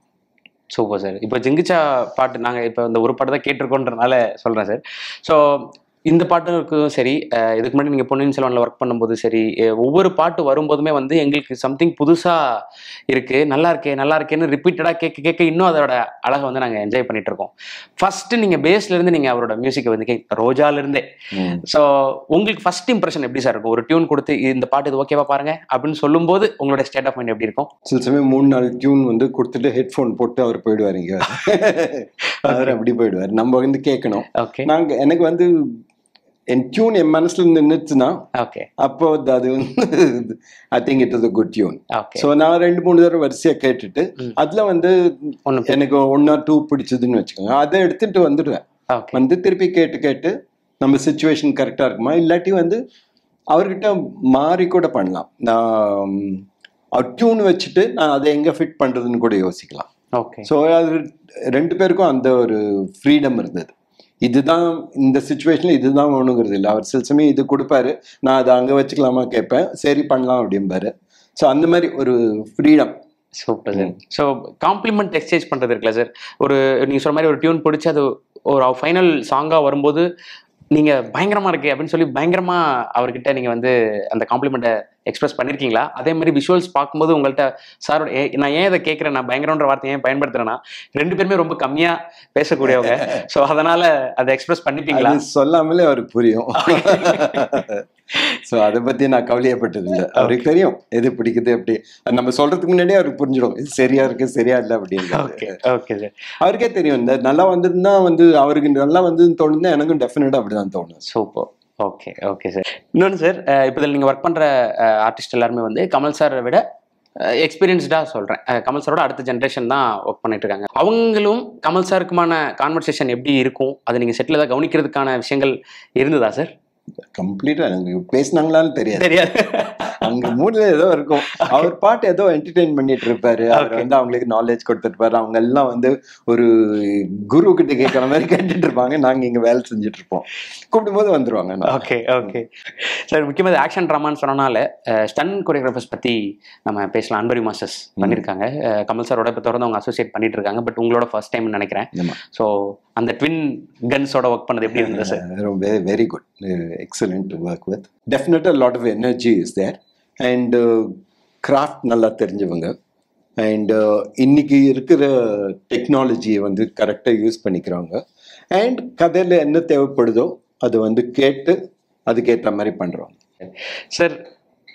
Super sir. இப்போ ஜிங்கிச்சா பாட்டு நாங்கள் இப்போ இந்த ஒரு பாட்டு தான் கேட்டிருக்கோன்றனால சொல்கிறேன் சார். ஸோ இந்த பாட்டுக்கும் சரி, இதுக்கு முன்னாடி நீங்கள் பொன்னியின் செல்வனில் ஒர்க் பண்ணும்போது சரி, ஒவ்வொரு பாட்டு வரும்போதுமே வந்து எங்களுக்கு சம்திங் புதுசாக இருக்குது, நல்லா இருக்கேன்னு ரிப்பீட்டடாக கேட்க இன்னும் அதோட அழகை வந்து நாங்கள் என்ஜாய் பண்ணிட்டு இருக்கோம். ஃபர்ஸ்ட் நீங்கள் பேஸ்லேருந்து நீங்கள் அவரோட மியூசிக்கை வந்து ரோஜாலேருந்தே, ஸோ உங்களுக்கு ஃபர்ஸ்ட் இம்ப்ரெஷன் எப்படி சார் இருக்கும்? ஒரு டியூன் கொடுத்து இந்த பாட்டு இது ஓகேவா பாருங்க அப்படின்னு சொல்லும்போது உங்களோட ஸ்டேட் ஆஃப் மைண்ட் எப்படி இருக்கும்? சில சமயம் 3-4 டியூன் வந்து கொடுத்துட்டு ஹெட்ஃபோன் போட்டு அவர் போயிடுவார், இங்கே அவர் அப்படி போயிடுவார், நம்ம வந்து கேட்கணும். எனக்கு வந்து என் டியூன் என் மனசுல நின்றுச்சுன்னா அப்போ அது வந்து ஐ think it is a good tune. So நான் 2-3 தடவை வரிசையா கேட்டுட்டு அதுல வந்து எனக்கு 1 or 2 பிடிச்சதுன்னு வச்சுக்கோங்க, அதை எடுத்துட்டு வந்துடுவேன். வந்து திருப்பி கேட்டு நம்ம சிச்சுவேஷன் கரெக்டா இருக்குமா, இல்லாட்டி வந்து அவர்கிட்ட மாறி கூட பண்ணலாம். நான் டியூன் வச்சுட்டு நான் அதை எங்க ஃபிட் பண்றதுன்னு கூட யோசிக்கலாம். ஸோ அது 2 பேருக்கும் அந்த ஒரு ஃப்ரீடம் இருந்தது. இதுதான் இந்த சிச்சுவேஷன்ல இதுதான் வேணுங்கிறது இல்லை. அவர் சில சமயம் இது கொடுப்பாரு, நான் அதை அங்கே வச்சுக்கலாமா கேட்பேன், சரி பண்ணலாம் அப்படிம்பாரு. ஸோ அந்த மாதிரி ஒரு freedom. Super sir. So compliment exchange பண்ணுறது இருக்குல்ல சார், ஒரு நீங்கள் சொல்ற மாதிரி ஒரு டியூன் பிடிச்சி அது ஒரு ஃபைனல் சாங்காக வரும்போது நீங்கள் பயங்கரமாக இருக்கு அப்படின்னு சொல்லி பயங்கரமாக அவர்கிட்ட நீங்கள் வந்து அந்த காம்ப்ளிமெண்ட்டை எக்ஸ்பிரஸ் பண்ணியிருக்கீங்களா? அதே மாதிரி விஷுவல்ஸ் பார்க்கும்போது உங்கள்கிட்ட சார் நான் ஏன் இதை கேட்குறேன், நான் பயங்கரன்ற வார்த்தை ஏன் பயன்படுத்துறேன்னா 2 பேருமே ரொம்ப கம்மியாக பேசக்கூடியவங்க, ஸோ அதனால அதை எக்ஸ்பிரஸ் பண்ணிப்பீங்களா? சொல்லாமலே அவருக்கு புரியும். ஸோ அதை பற்றி நான் கவலையப்பட்டது இல்லை. அவருக்கு தெரியும் எது பிடிக்குது, அப்படி நம்ம சொல்றதுக்கு முன்னாடியே அவருக்கு புரிஞ்சிடும் இது சரியா இருக்கு சரியா இல்லை அப்படின்னு. அவருக்கே தெரியும் இந்த நல்லா வந்திருந்தா வந்து அவருக்கு நல்லா வந்துன்னு தோணுதுன்னா எனக்கும் டெஃபினட்டா அப்படிதான் தோணும். சூப்பர். Okay sir. இன்னொன்று சார், இப்போ நீங்கள் ஒர்க் பண்ணுற ஆர்டிஸ்ட் எல்லாருமே வந்து கமல் சாரை விட எக்ஸ்பீரியன்ஸ்டாக சொல்கிறேன், கமல் சாரோட அடுத்த ஜென்ரேஷன் தான் ஒர்க் பண்ணிட்டு இருக்காங்க. அவங்களும் கமல் சாருக்குமான கான்வர்சேஷன் எப்படி இருக்கும், அதை நீங்கள் செட்டில் தான் கவனிக்கிறதுக்கான விஷயங்கள் இருந்ததா சார்? கம்ப்ளீட்டா எனக்கு பேசினாங்களான்னு தெரியாது. அங்க மூணுல ஏதோ இருக்கும். அவர் பாட்டு ஏதோ என்டர்டெயின் பண்ணிட்டு இருப்பாரு, அவர் வந்து அவங்களுக்கு நாலேஜ் கொடுத்துருப்பாரு. அவங்க எல்லாம் வந்து ஒரு குரு கிட்ட கேட்கற மாதிரி கேட்டுட்டு இருப்பாங்க. நாங்க இங்க வேலை செஞ்சுட்டு இருப்போம், கூப்பிடும் போது வந்துருவாங்க. Okay sir. முக்கியமாக ஆக்ஷன் ட்ராமான்னு சொன்னனால ஸ்டன் கொரியோகிராஃபர்ஸ் பத்தி நம்ம பேசலாம். அன்பரி மாஸ்டர்ஸ் பண்ணியிருக்காங்க, கமல் சாரோட இப்போ தொடர்ந்து அவங்க அசோசியேட் பண்ணிட்டு இருக்காங்க. பட் உங்களோட ஃபர்ஸ்ட் டைம்னு நினைக்கிறேன். ஸோ அந்த ட்வின் கன்ஸோட ஒர்க் பண்ணது எப்படி இருந்தது sir? Very good, excellent to work with. Definitely a lot of energy is there and craft நல்லா தெரிஞ்சவங்க and இன்னைக்கு இருக்கிற டெக்னாலஜியை வந்து கரெக்டாக யூஸ் பண்ணிக்கிறவங்க and கதையில் என்ன தேவைப்படுதோ அதை வந்து கேட்டு அதுக்கேற்ற மாதிரி பண்ணுறோம் சார்.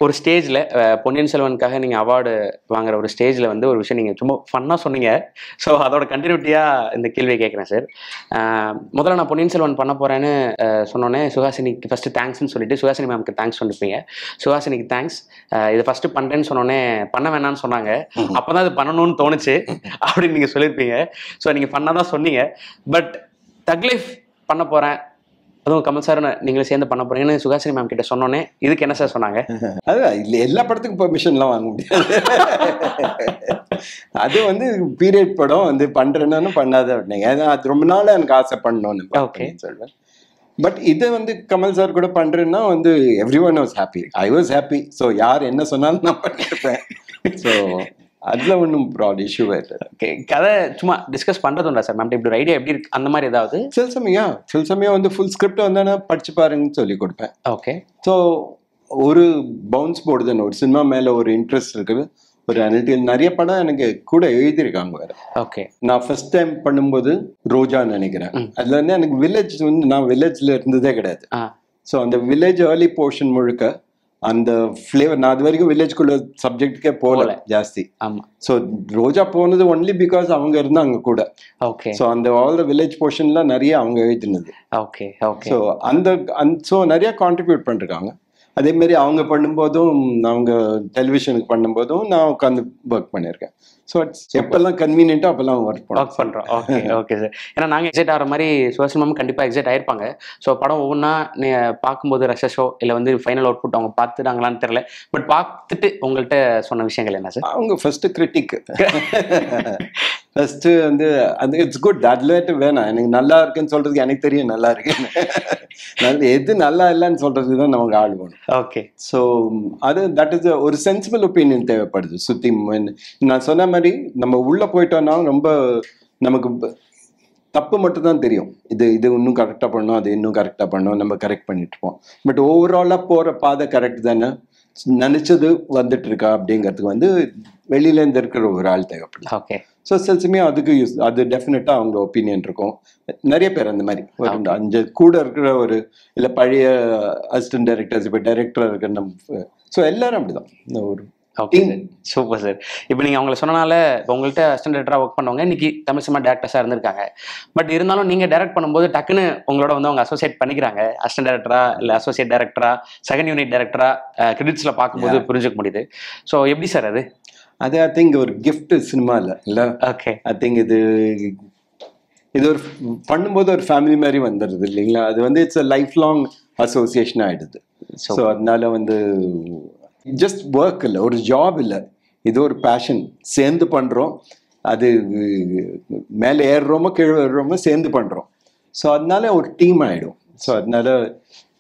ஒரு ஸ்டேஜில் பொன்னியின் செல்வனுக்காக நீங்கள் அவார்டு வாங்குற ஒரு ஸ்டேஜில் வந்து ஒரு விஷயம் நீங்கள் சும்மா ஃபன்னாக சொன்னீங்க. ஸோ அதோட கண்டினியூட்டியாக இந்த கேள்வியை கேட்குறேன் சார். முதல்ல நான் பொன்னியின் செல்வன் பண்ண போகிறேன்னு சொன்னோன்னே சுஹாசினிக்கு ஃபஸ்ட்டு தேங்க்ஸ்ன்னு சொல்லிட்டு சுஹாசினி மேம்க்கு தேங்க்ஸ் சொல்லிப்பீங்க. சுஹாசினிக்கு தேங்க்ஸ், இதை ஃபஸ்ட்டு பண்ணுறேன்னு சொன்னோன்னே பண்ண வேணான்னு சொன்னாங்க, அப்போ தான் இது பண்ணணும்னு தோணுச்சு அப்படின்னு நீங்கள் சொல்லியிருப்பீங்க. ஸோ நீங்கள் பண்ணால் தான் சொன்னீங்க. பட் தக் லைஃப் பண்ண போகிறேன், அதுவும் கமல் சார் நீங்களே சேர்ந்து பண்ண போறீங்கன்னு சுஹாசினி மேம் கிட்ட சொன்னோன்னே இதுக்கு என்ன சார் சொன்னாங்க? அதுதான் இல்லை, எல்லா படத்துக்கும் பெர்மிஷன்லாம் வாங்க முடியாது. அது வந்து பீரியட் படம் வந்து பண்றேன்னு பண்ணாத அப்படிங்க, அது ரொம்ப நாள் எனக்கு ஆசை பண்ணணும்னு சொல்வேன். பட் இதை வந்து கமல் சார் கூட பண்றேன்னா வந்து every one was happy, I was happy. So யார் என்ன சொன்னாலும் நான் பண்ணிருப்பேன். ஸோ அதுல ஒன்றும் ப்ராட் இஷ்யூ இல்லை. கதை சும்மா டிஸ்கஸ் பண்றது உண்டா சார் மேம்? இப்படி ஒரு ஐடியா எப்படி இருக்கு அந்த மாதிரி ஏதாவது? சில சமயம் வந்து ஃபுல் ஸ்கிரிப்ட் வந்தானே படிச்சு பாருங்கன்னு சொல்லி கொடுப்பேன். ஓகே. ஸோ ஒரு பவுன்ஸ் போர்டு தானே, ஒரு சினிமா மேல ஒரு இன்ட்ரெஸ்ட் இருக்குது. ஒரு அனலிட்டிக்கல் நிறைய படம் எனக்கு கூட எழுதியிருக்காங்க வேற. ஓகே. நான் ஃபர்ஸ்ட் டைம் பண்ணும்போது ரோஜான்னு நினைக்கிறேன். அதுல வந்து எனக்கு வில்லேஜ் வந்து நான் வில்லேஜ்ல இருந்ததே கிடையாது. ஸோ அந்த வில்லேஜ் ஏர்லி போர்ஷன் முழுக்க அந்த ஃப்ளேவர் நான் அது வரைக்கும் வில்லேஜ்குள்ள சப்ஜெக்டுக்கே போகல ஜாஸ்தி. ஆமா. ஸோ ரோஜா போனது ஒன்லி பிகாஸ் அவங்க இருந்தாங்க கூட. ஓகே. ஸோ அந்த ஆல் த வில்லேஜ் போர்ஷன்ல நிறைய அவங்க எழுதினது. ஓகே. ஸோ ஸோ நிறைய கான்ட்ரிபியூட் பண்ணிருக்காங்க. அதே மாதிரி அவங்க பண்ணும்போதும் அவங்க டெலிவிஷனுக்கு பண்ணும்போதும் நான் உட்காந்து ஒர்க் பண்ணியிருக்கேன். ஸோ எப்பெல்லாம் கன்வீனியன்ட்டோ அப்பெல்லாம் ஒர்க் பண்ணுறோம். Okay sir. ஏன்னா நாங்கள் எக்ஸைட் ஆகிற மாதிரி சுஹாசினி மேம் கண்டிப்பாக எக்ஸைட் ஆயிருப்பாங்க. ஸோ படம் ஒவ்வொன்றா பார்க்கும்போது ரஷோ இல்லை வந்து ஃபைனல் அவுட்புட் அவங்க பார்த்துட்டாங்களான்னு தெரியல, பட் பார்த்துட்டு உங்கள்கிட்ட சொன்ன விஷயங்கள் என்ன சார்? அவங்க ஃபர்ஸ்ட் கிரிட்டிக் ஃபர்ஸ்ட் வந்து அது இட்ஸ் குட் அட்லேட் வேணாம், எனக்கு நல்லா இருக்குன்னு சொல்றதுக்கு எனக்கு தெரியும் நல்லா இருக்குன்னு. எது நல்லா இல்லைன்னு சொல்றதுக்கு தான் நமக்கு ஆள் வேணும். ஓகே. ஸோ அது தட் இஸ் ஒரு சென்சிபிள் ஒப்பீனியன் தேவைப்படுது. சுற்றி நான் சொன்ன மாதிரி நம்ம உள்ள போயிட்டோம்னா ரொம்ப நமக்கு தப்பு மட்டும் தான் தெரியும். இது இன்னும் கரெக்டாக பண்ணணும், அது இன்னும் கரெக்டாக பண்ணணும், நம்ம கரெக்ட் பண்ணிட்டு இருப்போம். பட் ஓவராலாக போகிற பாதை கரெக்ட் தானே, நினைச்சது வந்துட்டு இருக்கா அப்படிங்கிறதுக்கு வந்து வெளியிலேருந்து இருக்கிற ஒரு ஆள் தேவைப்படுது. ஓகே. ஸோ சில சமயம் அதுக்கு அது டெஃபினட்டாக அவங்க ஒப்பீனியன் இருக்கும். நிறைய பேர் அந்த மாதிரி ஒரு 5 கூட இருக்கிற ஒரு இல்லை பழைய அசிஸ்டன்ட் டைரக்டர்ஸ், இப்போ டைரக்டராக இருக்கிற நம்ம, ஸோ எல்லாரும் அப்படிதான் ஒரு. Okay sir, super sir. இப்போ நீங்கள் அவங்கள சொன்னனால இப்போ உங்கள்கிட்ட அசிஸ்டன்ட் டைரக்டராக ஒர்க் பண்ணவங்க இன்னைக்கு தமிழ் சினிமா டேரக்டர்ஸாக இருந்திருக்காங்க. பட் இருந்தாலும் நீங்கள் டைரக்ட் பண்ணும்போது டக்குன்னு உங்களோட வந்து அவங்க அசோசியேட் பண்ணிக்கிறாங்க. அசிஸ்டன்ட் டைரக்டரா இல்லை அசோசியேட் டைரக்டரா செகண்ட் யூனிட் டைரக்டரா கிரெடிட்ஸில் பார்க்கும்போது புரிஞ்சுக்க முடியுது. ஸோ எப்படி சார் அது? ஐ திங்க் ஒரு கிஃப்ட் சினிமாவில் இல்லை. ஓகே. ஐ திங்க் இது ஒரு பண்ணும்போது ஒரு ஃபேமிலி மாதிரி வந்துடுது இல்லைங்களா. அது வந்து it's a life long association ஆகிடுது. ஸோ அதனால வந்து ஜஸ்ட் ஒர்க் இல்லை, ஒரு ஜாப் இல்லை, இது ஒரு பேஷன். சேர்ந்து பண்ணுறோம், அது மேலே ஏறுறோமோ கீழே ஏறுறோமோ சேர்ந்து பண்ணுறோம். ஸோ அதனால ஒரு டீம் ஆகிடும். ஸோ அதனால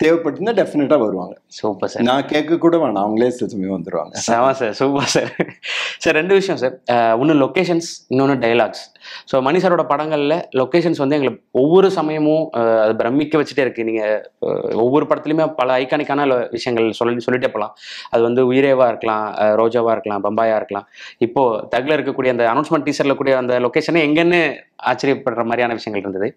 தேவைப்பட்டுனா டெஃபினட்டாக வருவாங்க. Super sir. நான் கேட்க கூட வேணாம், அவங்களே சில சமயம் வந்துடுவாங்க. ஆமாம் சார், சூப்பர் சார். சார் 2 விஷயம் சார். ஒன்று லொக்கேஷன்ஸ், இன்னொன்று டைலாக்ஸ். ஸோ மணி சாரோட படங்களில் லொக்கேஷன்ஸ் வந்து எங்களுக்கு ஒவ்வொரு சமயமும் அது பிரமிக்க வச்சுட்டே இருக்குது. நீங்கள் ஒவ்வொரு படத்துலையுமே பல ஐகானிக்கான விஷயங்கள் சொல்லிட்டே போகலாம். அது வந்து உயிரேவாக இருக்கலாம், ரோஜாவாக இருக்கலாம், பம்பாயாக இருக்கலாம். இப்போது தகில் இருக்கக்கூடிய அந்த அனௌன்ஸ்மெண்ட் டீசரில் கூடிய அந்த லொக்கேஷனே எங்கன்னு ஆச்சரியப்படுற மாதிரியான விஷயங்கள் இருந்தது.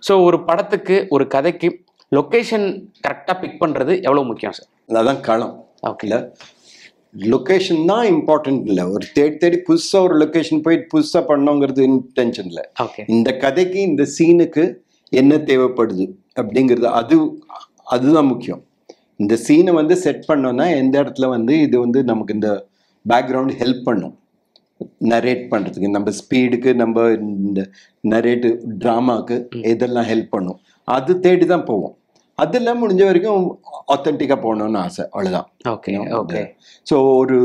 ஸோ ஒரு படத்துக்கு ஒரு கதைக்கு லொக்கேஷன் கரெக்டாக பிக் பண்ணுறது எவ்வளோ முக்கியம் சார்? அதான் களம். ஓகே. லொக்கேஷன் தான் இம்பார்ட்டன்ட் இல்லை, ஒரு தேடி புதுசாக ஒரு லொக்கேஷன் போயிட்டு புதுசாக பண்ணோங்கிறது இன்டென்ஷன் இல்லை. இந்த கதைக்கு இந்த சீனுக்கு என்ன தேவைப்படுது அப்படிங்கிறது அதுதான் முக்கியம். இந்த சீனை வந்து செட் பண்ணோன்னா எந்த இடத்துல வந்து இது வந்து நமக்கு இந்த பேக்ரவுண்ட் ஹெல்ப் பண்ணும் நரேட் பண்ணுறதுக்கு, நம்ம ஸ்பீடுக்கு, நம்ம இந்த நரேட்டு ட்ராமாவுக்கு இதெல்லாம் ஹெல்ப் பண்ணும். அது தேடி தான் போவோம். அதெல்லாம் முடிஞ்ச வரைக்கும் ஆத்தென்டிக்காக போகணும்னு ஆசை, அவ்வளோதான். ஓகே. ஓகே. ஸோ ஒரு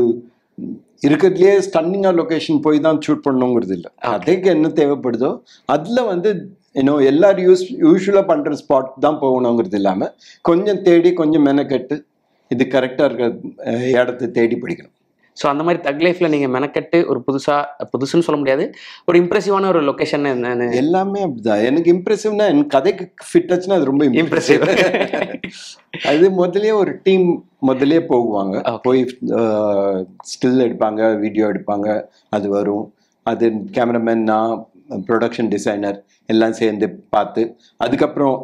இருக்கிறதுலேயே ஸ்டன்னிங்காக லொக்கேஷன் போய் தான் ஷூட் பண்ணணுங்கிறது இல்லை. கதைக்கு என்ன தேவைப்படுதோ அதில் வந்து எல்லாரும் யூஸ்வலாக பண்ணுற ஸ்பாட் தான் போகணுங்கிறது இல்லாமல் கொஞ்சம் தேடி கொஞ்சம் மெனக்கெட்டு இது கரெக்டாக இருக்கிற இடத்த தேடி பிடிக்கணும். ஸோ அந்த மாதிரி தக் லைஃப்ல நீங்கள் மெனக்கட்டு ஒரு புதுசுன்னு சொல்ல முடியாது, ஒரு இம்ப்ரெசிவான ஒரு லொக்கேஷன் என்னன்னு? எல்லாமே அப்படிதான். எனக்கு இம்ப்ரெசிவ்னா என் கதைக்கு ஃபிட் ஆச்சுன்னா அது ரொம்ப இம்ப்ரெசிவ். அது முதலே ஒரு டீம் முதலே போகுவாங்க, போய் ஸ்டில் எடுப்பாங்க, வீடியோ எடுப்பாங்க, அது வரும். அது கேமராமேன், நான், ப்ரொடக்ஷன் டிசைனர் எல்லாம் சேர்ந்து பார்த்து அதுக்கப்புறம்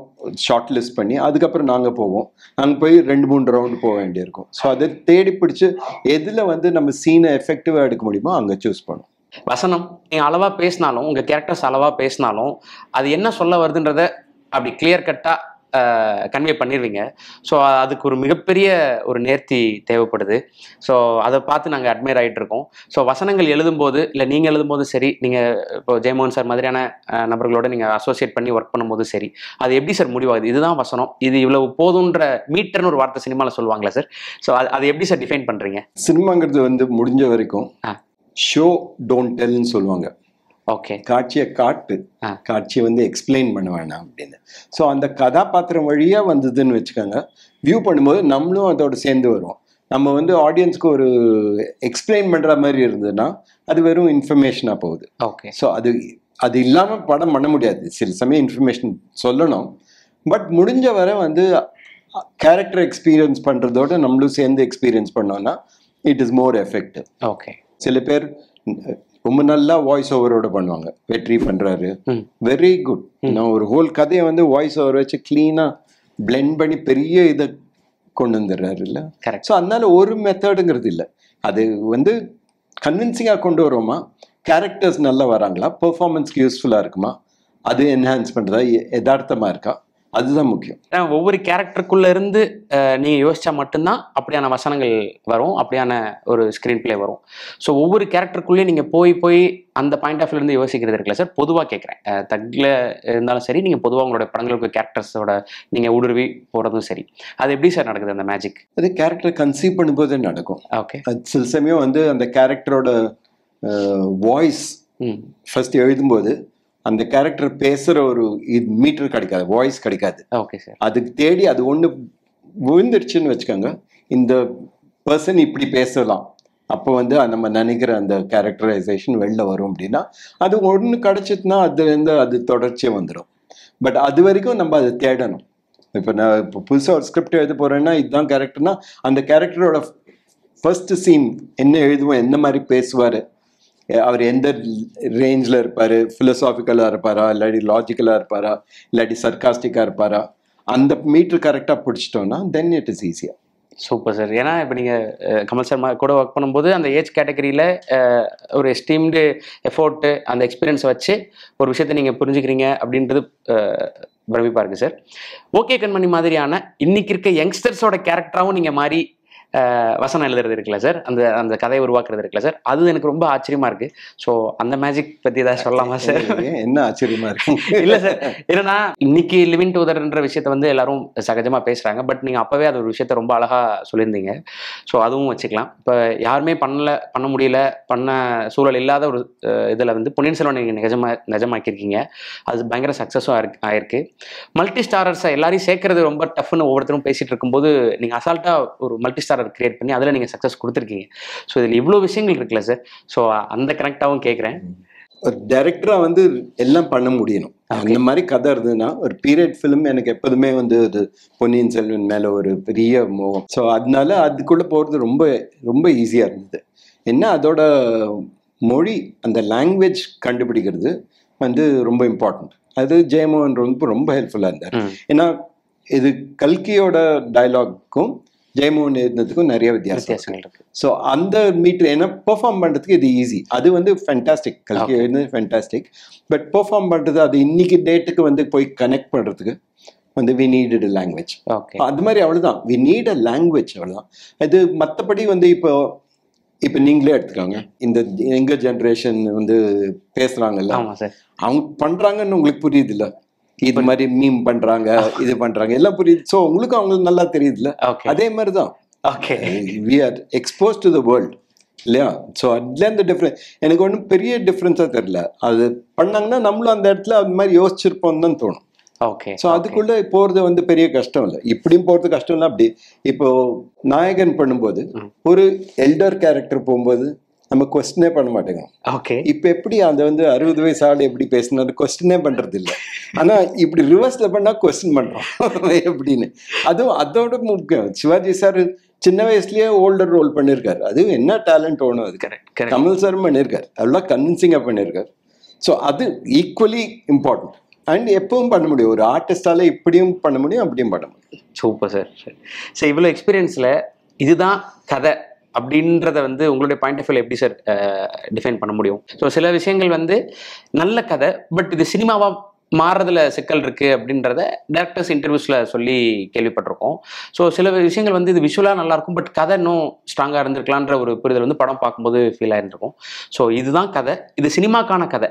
ஷார்ட் லிஸ்ட் பண்ணி அதுக்கப்புறம் நாங்கள் போவோம். நாங்கள் போய் 2-3 ரவுண்டு போக வேண்டியிருக்கும். ஸோ அதை தேடி பிடிச்சி எதில் வந்து நம்ம சீனை எஃபெக்டிவாக எடுக்க முடியுமோ அங்கே சூஸ் பண்ணுவோம். வசனம் நீங்கள் அளவாக பேசினாலும், உங்கள் கேரக்டர்ஸ் அளவாக பேசினாலும் அது என்ன சொல்ல வருதுன்றத அப்படி கிளியர் கட்டாக கன்வே பண்ணிடுவீங்க. ஸோ அதுக்கு ஒரு மிகப்பெரிய ஒரு நேர்த்தி தேவைப்படுது. ஸோ அதை பார்த்து நாங்கள் அட்மையர் ஆகிட்டு இருக்கோம். ஸோ வசனங்கள் எழுதும்போது இல்லை நீங்கள் எழுதும்போது சரி, நீங்கள் இப்போ ஜெயமோகன் சார் மாதிரியான நபர்களோட நீங்கள் அசோசியேட் பண்ணி ஒர்க் பண்ணும்போது சரி, அது எப்படி சார் முடிவாகுது? இதுதான் வசனம், இது இவ்வளவு போதுன்ற மீட்டர்னு ஒரு வார்த்தை சினிமாவில் சொல்லுவாங்களா சார்? ஸோ அது எப்படி சார் டிஃபைன் பண்ணுறீங்க? சினிமாங்கிறது வந்து முடிஞ்ச வரைக்கும் ஷோ டோன்ட் டெல்னு சொல்லுவாங்க. ஓகே. காட்சியை காட்டு, காட்சியை வந்து எக்ஸ்பிளைன் பண்ண வேணாம் அப்படின்னு. ஸோ அந்த கதாபாத்திரம் வழியாக வந்ததுன்னு வச்சுக்கோங்க, வியூ பண்ணும்போது நம்மளும் அதோட சேர்ந்து வருவோம். நம்ம வந்து ஆடியன்ஸ்க்கு ஒரு எக்ஸ்பிளைன் பண்ணுற மாதிரி இருந்ததுன்னா அது வெறும் இன்ஃபர்மேஷனாக போகுது. ஓகே. ஸோ அது இல்லாமல் படம் பண்ண முடியாது. சில சமயம் இன்ஃபர்மேஷன் சொல்லணும், பட் முடிஞ்ச வரை வந்து கேரக்டர் எக்ஸ்பீரியன்ஸ் பண்ணுறதோட நம்மளும் சேர்ந்து எக்ஸ்பீரியன்ஸ் பண்ணோன்னா it is more effective. Okay. சில பேர் ரொம்ப நல்லா வாய்ஸ் ஓவரோட பண்ணுவாங்க. வெற்றி பண்றாரு, வெரி குட். ஒரு ஹோல் கதையை வந்து வாய்ஸ் ஓவர் வச்சு கிளீனா பிளெண்ட் பண்ணி பெரிய இதை கொண்டு வந்துடுறாரு இல்ல. ஸோ அதனால ஒரு மெத்தடுங்கிறது இல்லை. அது வந்து கன்வின்சிங்காக கொண்டு வரோமா, கேரக்டர்ஸ் நல்லா வராங்களா, பெர்ஃபார்மன்ஸ்க்கு யூஸ்ஃபுல்லாக இருக்குமா, அது என்ஹான்ஸ் பண்ணுறதா, யதார்த்தமாக இருக்கா, அதுதான் முக்கியம். ஒவ்வொரு கேரக்டருக்குள்ள இருந்து நீங்க யோசிச்சா மட்டும்தான் அப்படியான வசனங்கள் வரும், அப்படியான ஒரு ஸ்கிரீன் பிளே வரும். ஸோ ஒவ்வொரு கேரக்டருக்குள்ளேயும் நீங்க போய் அந்த பாயிண்ட் ஆஃப் இருந்து யோசிக்கிறது இருக்குல்ல சார்? பொதுவாக கேட்குறேன், தக்ல இருந்தாலும் சரி, நீங்க பொதுவாக உங்களோட படங்களுக்கு கேரக்டர்ஸோட நீங்க ஊடுருவி போறதும் சரி, அது எப்படி சார் நடக்குது அந்த மேஜிக்? அது கேரக்டர் கன்சீவ் பண்ணும்போது நடக்கும். ஓகே. சில சமயம் வந்து அந்த கேரக்டரோட வாய்ஸ் ஃபர்ஸ்ட் எழுதும்போது அந்த கேரக்டர் பேசுற ஒரு மீட்டர் கிடைக்காது, வாய்ஸ் கிடைக்காது. Okay sir. அதுக்கு தேடி அது ஒன்று விழுந்துருச்சுன்னு வச்சுக்கோங்க, இந்த பர்சன் இப்படி பேசலாம், அப்போ வந்து நம்ம நினைக்கிற அந்த கேரக்டரைசேஷன் வெளில வரும் அப்படின்னா அது ஒன்று கிடைச்சிதுன்னா அதுலேருந்து அது தொடர்ச்சியாக வந்துடும். பட் அது வரைக்கும் நம்ம அதை தேடணும். இப்போ நான் இப்போ புதுசாக ஒரு ஸ்கிரிப்ட் எழுத போகிறேன்னா இதுதான் கேரக்டர்னா அந்த கேரக்டரோட ஃபர்ஸ்ட் சீன் என்ன எழுதுவோம், என்ன மாதிரி பேசுவார், அவர் எந்த ரேஞ்சில் இருப்பார், ஃபிலசாபிக்கலாக இருப்பாரா, இல்லாட்டி லாஜிக்கலாக இருப்பாரா, இல்லாட்டி சர்காஸ்டிக்காக இருப்பாரா, அந்த மீட்டர் கரெக்டாக பிடிச்சிட்டோன்னா தென் இட் இஸ் ஈஸியாக. Super sir. ஏன்னா இப்போ நீங்கள் கமல் சார் கூட ஒர்க் பண்ணும்போது அந்த ஏஜ் கேட்டகரியில் ஒரு எஸ்டீம்டு எஃபோர்ட்டு அந்த எக்ஸ்பீரியன்ஸை வச்சு ஒரு விஷயத்தை நீங்கள் புரிஞ்சுக்கிறீங்க அப்படின்றது பிரமிப்பாக இருக்குது சார். ஓகே கண்மணி மாதிரியான இன்னைக்கு இருக்க யங்ஸ்டர்ஸோட கேரக்டராகவும் நீங்கள் மாறி வசனம் எழுதுறது இருக்குல்ல சார், அந்த அந்த கதையை உருவாக்குறது இருக்குல்ல சார், அது எனக்கு ரொம்ப ஆச்சரியமா இருக்கு. ஸோ அந்த மேஜிக் பத்தி ஏதாவது சொல்லலாமா சார்? என்ன ஆச்சரியமா இருக்கு? இல்ல சார், என்னன்னா இன்னைக்கு லிவிங் டுகெதர்ன்ற விஷயத்த வந்து எல்லாரும் சகஜமா பேசுறாங்க. பட் நீங்க அப்பவே அது ஒரு விஷயத்த ரொம்ப அழகா சொல்லியிருந்தீங்க. ஸோ அதுவும் வச்சுக்கலாம். இப்போ யாருமே பண்ண முடியல, பண்ண சூழல் இல்லாத ஒரு இதுல வந்து பொன்னியின் செல்வன் நீங்க நிஜமாக்கியிருக்கீங்க. அது பயங்கர சக்சஸும் ஆயிருக்கு. மல்டி ஸ்டாரர்ஸை எல்லாரையும் சேர்க்கறது ரொம்ப டஃப்னு ஒவ்வொருத்தரும் பேசிட்டு இருக்கும்போது நீங்க அசால்ட்டா ஒரு மல்டி ஸ்டாரர் கிரியேட் பண்ணி அதில் நீங்கள் சக்ஸஸ் கொடுத்துருக்கீங்க. ஸோ இதில் இவ்வளோ விஷயங்கள் இருக்குல்ல சார், ஸோ அந்த கரெக்டாகவும் கேட்குறேன். ஒரு டைரக்டராக வந்து எல்லாம் பண்ண முடியணும். அந்த மாதிரி கதை இருந்ததுன்னா ஒரு பீரியட் ஃபிலிம் எனக்கு எப்போதுமே வந்து அது பொன்னியின் செல்வன் மேலே ஒரு பெரிய மோகம். ஸோ அதனால அதுக்குள்ளே போகிறது ரொம்ப ரொம்ப ஈஸியாக இருந்தது. என்ன அதோட மொழி, அந்த லாங்குவேஜ் கண்டுபிடிக்கிறது வந்து ரொம்ப இம்பார்ட்டன்ட். அது ஜெயமோகன் ரொம்ப ஹெல்ப்ஃபுல்லாக இருந்தார். ஏன்னா இது கல்கியோட டைலாக்கும் ஜெயமோகன் எழுதுனதுக்கும் நிறைய வித்தியாசங்கள் இருக்கு. ஸோ அந்த மீட்டர் ஏன்னா பெர்ஃபார்ம் பண்ணுறதுக்கு இது ஈஸி. அது வந்து ஃபேண்டாஸ்டிக், கல்கி எழுதுனது ஃபேண்டாஸ்டிக். பட் பெர்ஃபார்ம் பண்ணுறது அது இன்னைக்கு டேட்டுக்கு வந்து போய் கனெக்ட் பண்ணுறதுக்கு வந்து வி நீடட் அ லாங்குவேஜ். அது மாதிரி அவ்வளோதான், வி நீட் அ லாங்குவேஜ், அவ்வளோதான். அது மற்றபடி வந்து இப்போ நீங்களே எடுத்துக்கோங்க, இந்த எங்க ஜென்ரேஷன் வந்து பேசுகிறாங்கல்ல, அவங்க பண்ணுறாங்கன்னு உங்களுக்கு புரியுது இல்லை, இது மாதிரி மீம் பண்றாங்க, இது பண்றாங்க, எல்லாம் புரியுது. ஸோ உங்களுக்கு அவங்களுக்கு நல்லா தெரியுதுல்ல, அதே மாதிரி தான். Okay, we are expose to the world இல்லையா? ஸோ அதுல இந்த டிஃப்ரெண்ட் எனக்கு ஒன்றும் பெரிய டிஃப்ரென்ஸாக தெரியல. அது பண்ணாங்கன்னா நம்மளும் அந்த இடத்துல அது மாதிரி யோசிச்சிருப்போம் தான் தோணும். ஓகே, ஸோ அதுக்குள்ள போறது வந்து பெரிய கஷ்டம் இல்லை. இப்படியும் போறது கஷ்டம் இல்லை. அப்படி இப்போ நாயகன் பண்ணும்போது ஒரு எல்டர் கேரக்டர் போகும்போது நம்ம கொஸ்டினே பண்ண மாட்டேங்க. ஓகே, இப்போ எப்படி அந்த வந்து 60 வயசு ஆள் எப்படி பேசினாரு கொஸ்டினே பண்றது இல்லை. ஆனா இப்படி ரிவர்ஸ்ல பண்ணா கொஸ்டின் பண்றோம் எப்படின்னு. அதுவும் அதோட முக்கியம். சிவாஜி சார் சின்ன வயசுலயே ஓல்டர் ரோல் பண்ணியிருக்காரு. அது என்ன டேலண்ட் ஓணும். அது கரெக்ட். கமல் சாரும் பண்ணியிருக்காரு, அதெல்லாம் கன்வின்சிங்கா பண்ணியிருக்காரு. ஸோ அது ஈக்குவலி இம்பார்ட்டன்ட். அண்ட் எப்பவும் பண்ண முடியும், ஒரு ஆர்டிஸ்டால இப்படியும் பண்ண முடியும், அப்படியும் பண்ண முடியும். Super sir. சார் இவ்வளோ எக்ஸ்பீரியன்ஸ்ல இதுதான் கதை அப்படின்றத வந்து உங்களுடைய பாயிண்ட் ஆஃப் வியூல எப்படி சார் டிஃபைன் பண்ண முடியும்? ஸோ சில விஷயங்கள் வந்து நல்ல கதை, பட் இது சினிமாவா மாறுறதுல சிக்கல் இருக்கு அப்படின்றத டேரக்டர்ஸ் இன்டர்வியூஸ்ல சொல்லி கேள்விப்பட்டிருக்கோம். ஸோ சில விஷயங்கள் வந்து இது விஷுவலா நல்லா இருக்கும், பட் கதை இன்னும் ஸ்ட்ராங்கா இருந்திருக்கலான்ற ஒரு புரிதல் வந்து படம் பார்க்கும்போது ஃபீல் ஆயிருக்கும். ஸோ இதுதான் கதை, இது சினிமாக்கான கதை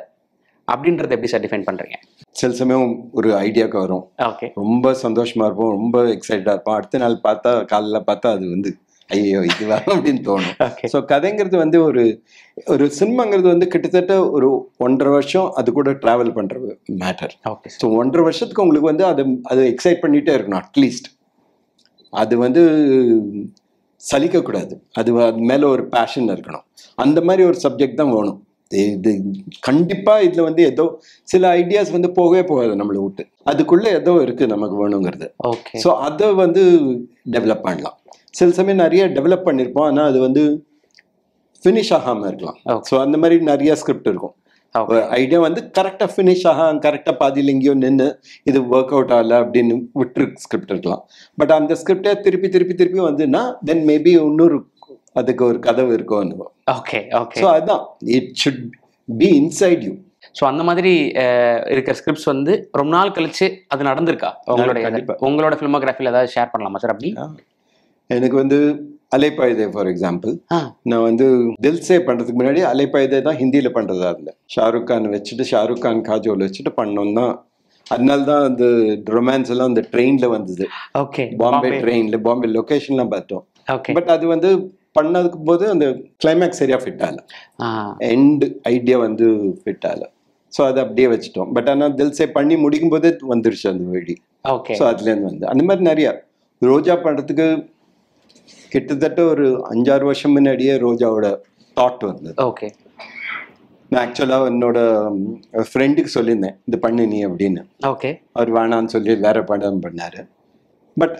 அப்படின்றத எப்படி சார் டிஃபைன் பண்றீங்க? சில சமயம் ஒரு ஐடியாவுக்கு வரும், ஓகே, ரொம்ப சந்தோஷமா இருப்போம், ரொம்ப எக்ஸைட்டா இருப்போம். அடுத்த நாள் பார்த்தா, காலைல பார்த்தா அது வந்து ஐயோ இதுவா அப்படின்னு தோணும். ஸோ கதைங்கிறது வந்து ஒரு சினிமாங்கிறது வந்து கிட்டத்தட்ட ஒரு 1.5 வருஷம் அது கூட டிராவல் பண்ற மேட்டர். ஸோ 1.5 வருஷத்துக்கு உங்களுக்கு வந்து அது எக்ஸைட் பண்ணிட்டே இருக்கணும். அட்லீஸ்ட் அது வந்து சலிக்கக்கூடாது, அது மேல ஒரு பேஷன் இருக்கணும். அந்த மாதிரி ஒரு சப்ஜெக்ட் தான் வேணும். இது கண்டிப்பா இதுல வந்து ஏதோ சில ஐடியாஸ் வந்து போகவே போகாது நம்மளை விட்டு, அதுக்குள்ள ஏதோ இருக்கு நமக்கு வேணுங்கிறது. ஸோ அதை வந்து டெவலப் பண்ணலாம். சில சமயம் நிறைய டெவலப் பண்ணியிருப்போம், ஆனால் அது வந்து ஃபினிஷ் ஆகாமல் இருக்கலாம். ஸோ அந்த மாதிரி நிறைய ஸ்கிரிப்ட் இருக்கும். ஐடியா வந்து கரெக்டாக ஃபினிஷ் கரெக்டாக பாதியில் எங்கேயோ நின்று இது ஒர்க் அவுட் ஆகல அப்படின்னு விட்டு ஸ்கிரிப்ட் இருக்கலாம். பட் அந்த ஸ்கிரிப்டை திருப்பி திருப்பி திருப்பி வந்துன்னா தென் மேபி இன்னொரு அதுக்கு ஒரு கதவு இருக்கும். Okay okay. ஸோ அதுதான், it should be inside you. So அந்த மாதிரி இருக்கிற ஸ்கிரிப்ட்ஸ் வந்து ரொம்ப நாள் கழிச்சு அது நடந்திருக்கா உங்களோட ஃபிலிமோகிராஃபியில் ஏதாவது ஷேர் பண்ணலாமா சார்? அப்படி எனக்கு வந்து அலைப்பாயுதே ஃபார் எக்ஸாம்பிள், நான் வந்து தில்சே பண்றதுக்கு முன்னாடி அலைப்பாயுதே தான் ஹிந்தியில பண்றதா இருந்தேன். ஷாருக் கான் வச்சுட்டு, ஷாருக் கான் காஜோல் வச்சுட்டு பண்ணோம் தான். அதனால தான் அந்த ரொமான்ஸ் எல்லாம் அந்த ட்ரெயின்ல வந்தது. ஓகே, பாம்பே ட்ரெயின்ல, பாம்பே லொகேஷன்லாம் பார்த்தோம். பட் அது வந்து பண்ணதுக்கு போது அந்த கிளைமேக்ஸ் சரியா ஃபிட் ஆகல, எண்ட் ஐடியா வந்து ஃபிட் ஆகல. ஸோ அதை அப்படியே வச்சுட்டோம். பட் ஆனால் தில்சே பண்ணி முடிக்கும் போதே வந்துருச்சு அந்த வெடி. ஓகே. ஸோ அதுலேருந்து வந்து அந்த மாதிரி நிறையா ரோஜா படத்துக்கு கிட்டத்தட்ட ஒரு 5-6 வருஷம் முன்னாடியே ரோஜாவோட தாட் வந்தது. ஓகே. நான் ஆக்சுவலாக என்னோட ஃப்ரெண்டுக்கு சொல்லியிருந்தேன் இது பண்ணு நீ அப்படின்னு. ஓகே. அவர் வேணான்னு சொல்லி வேற படம் பண்ணார். பட்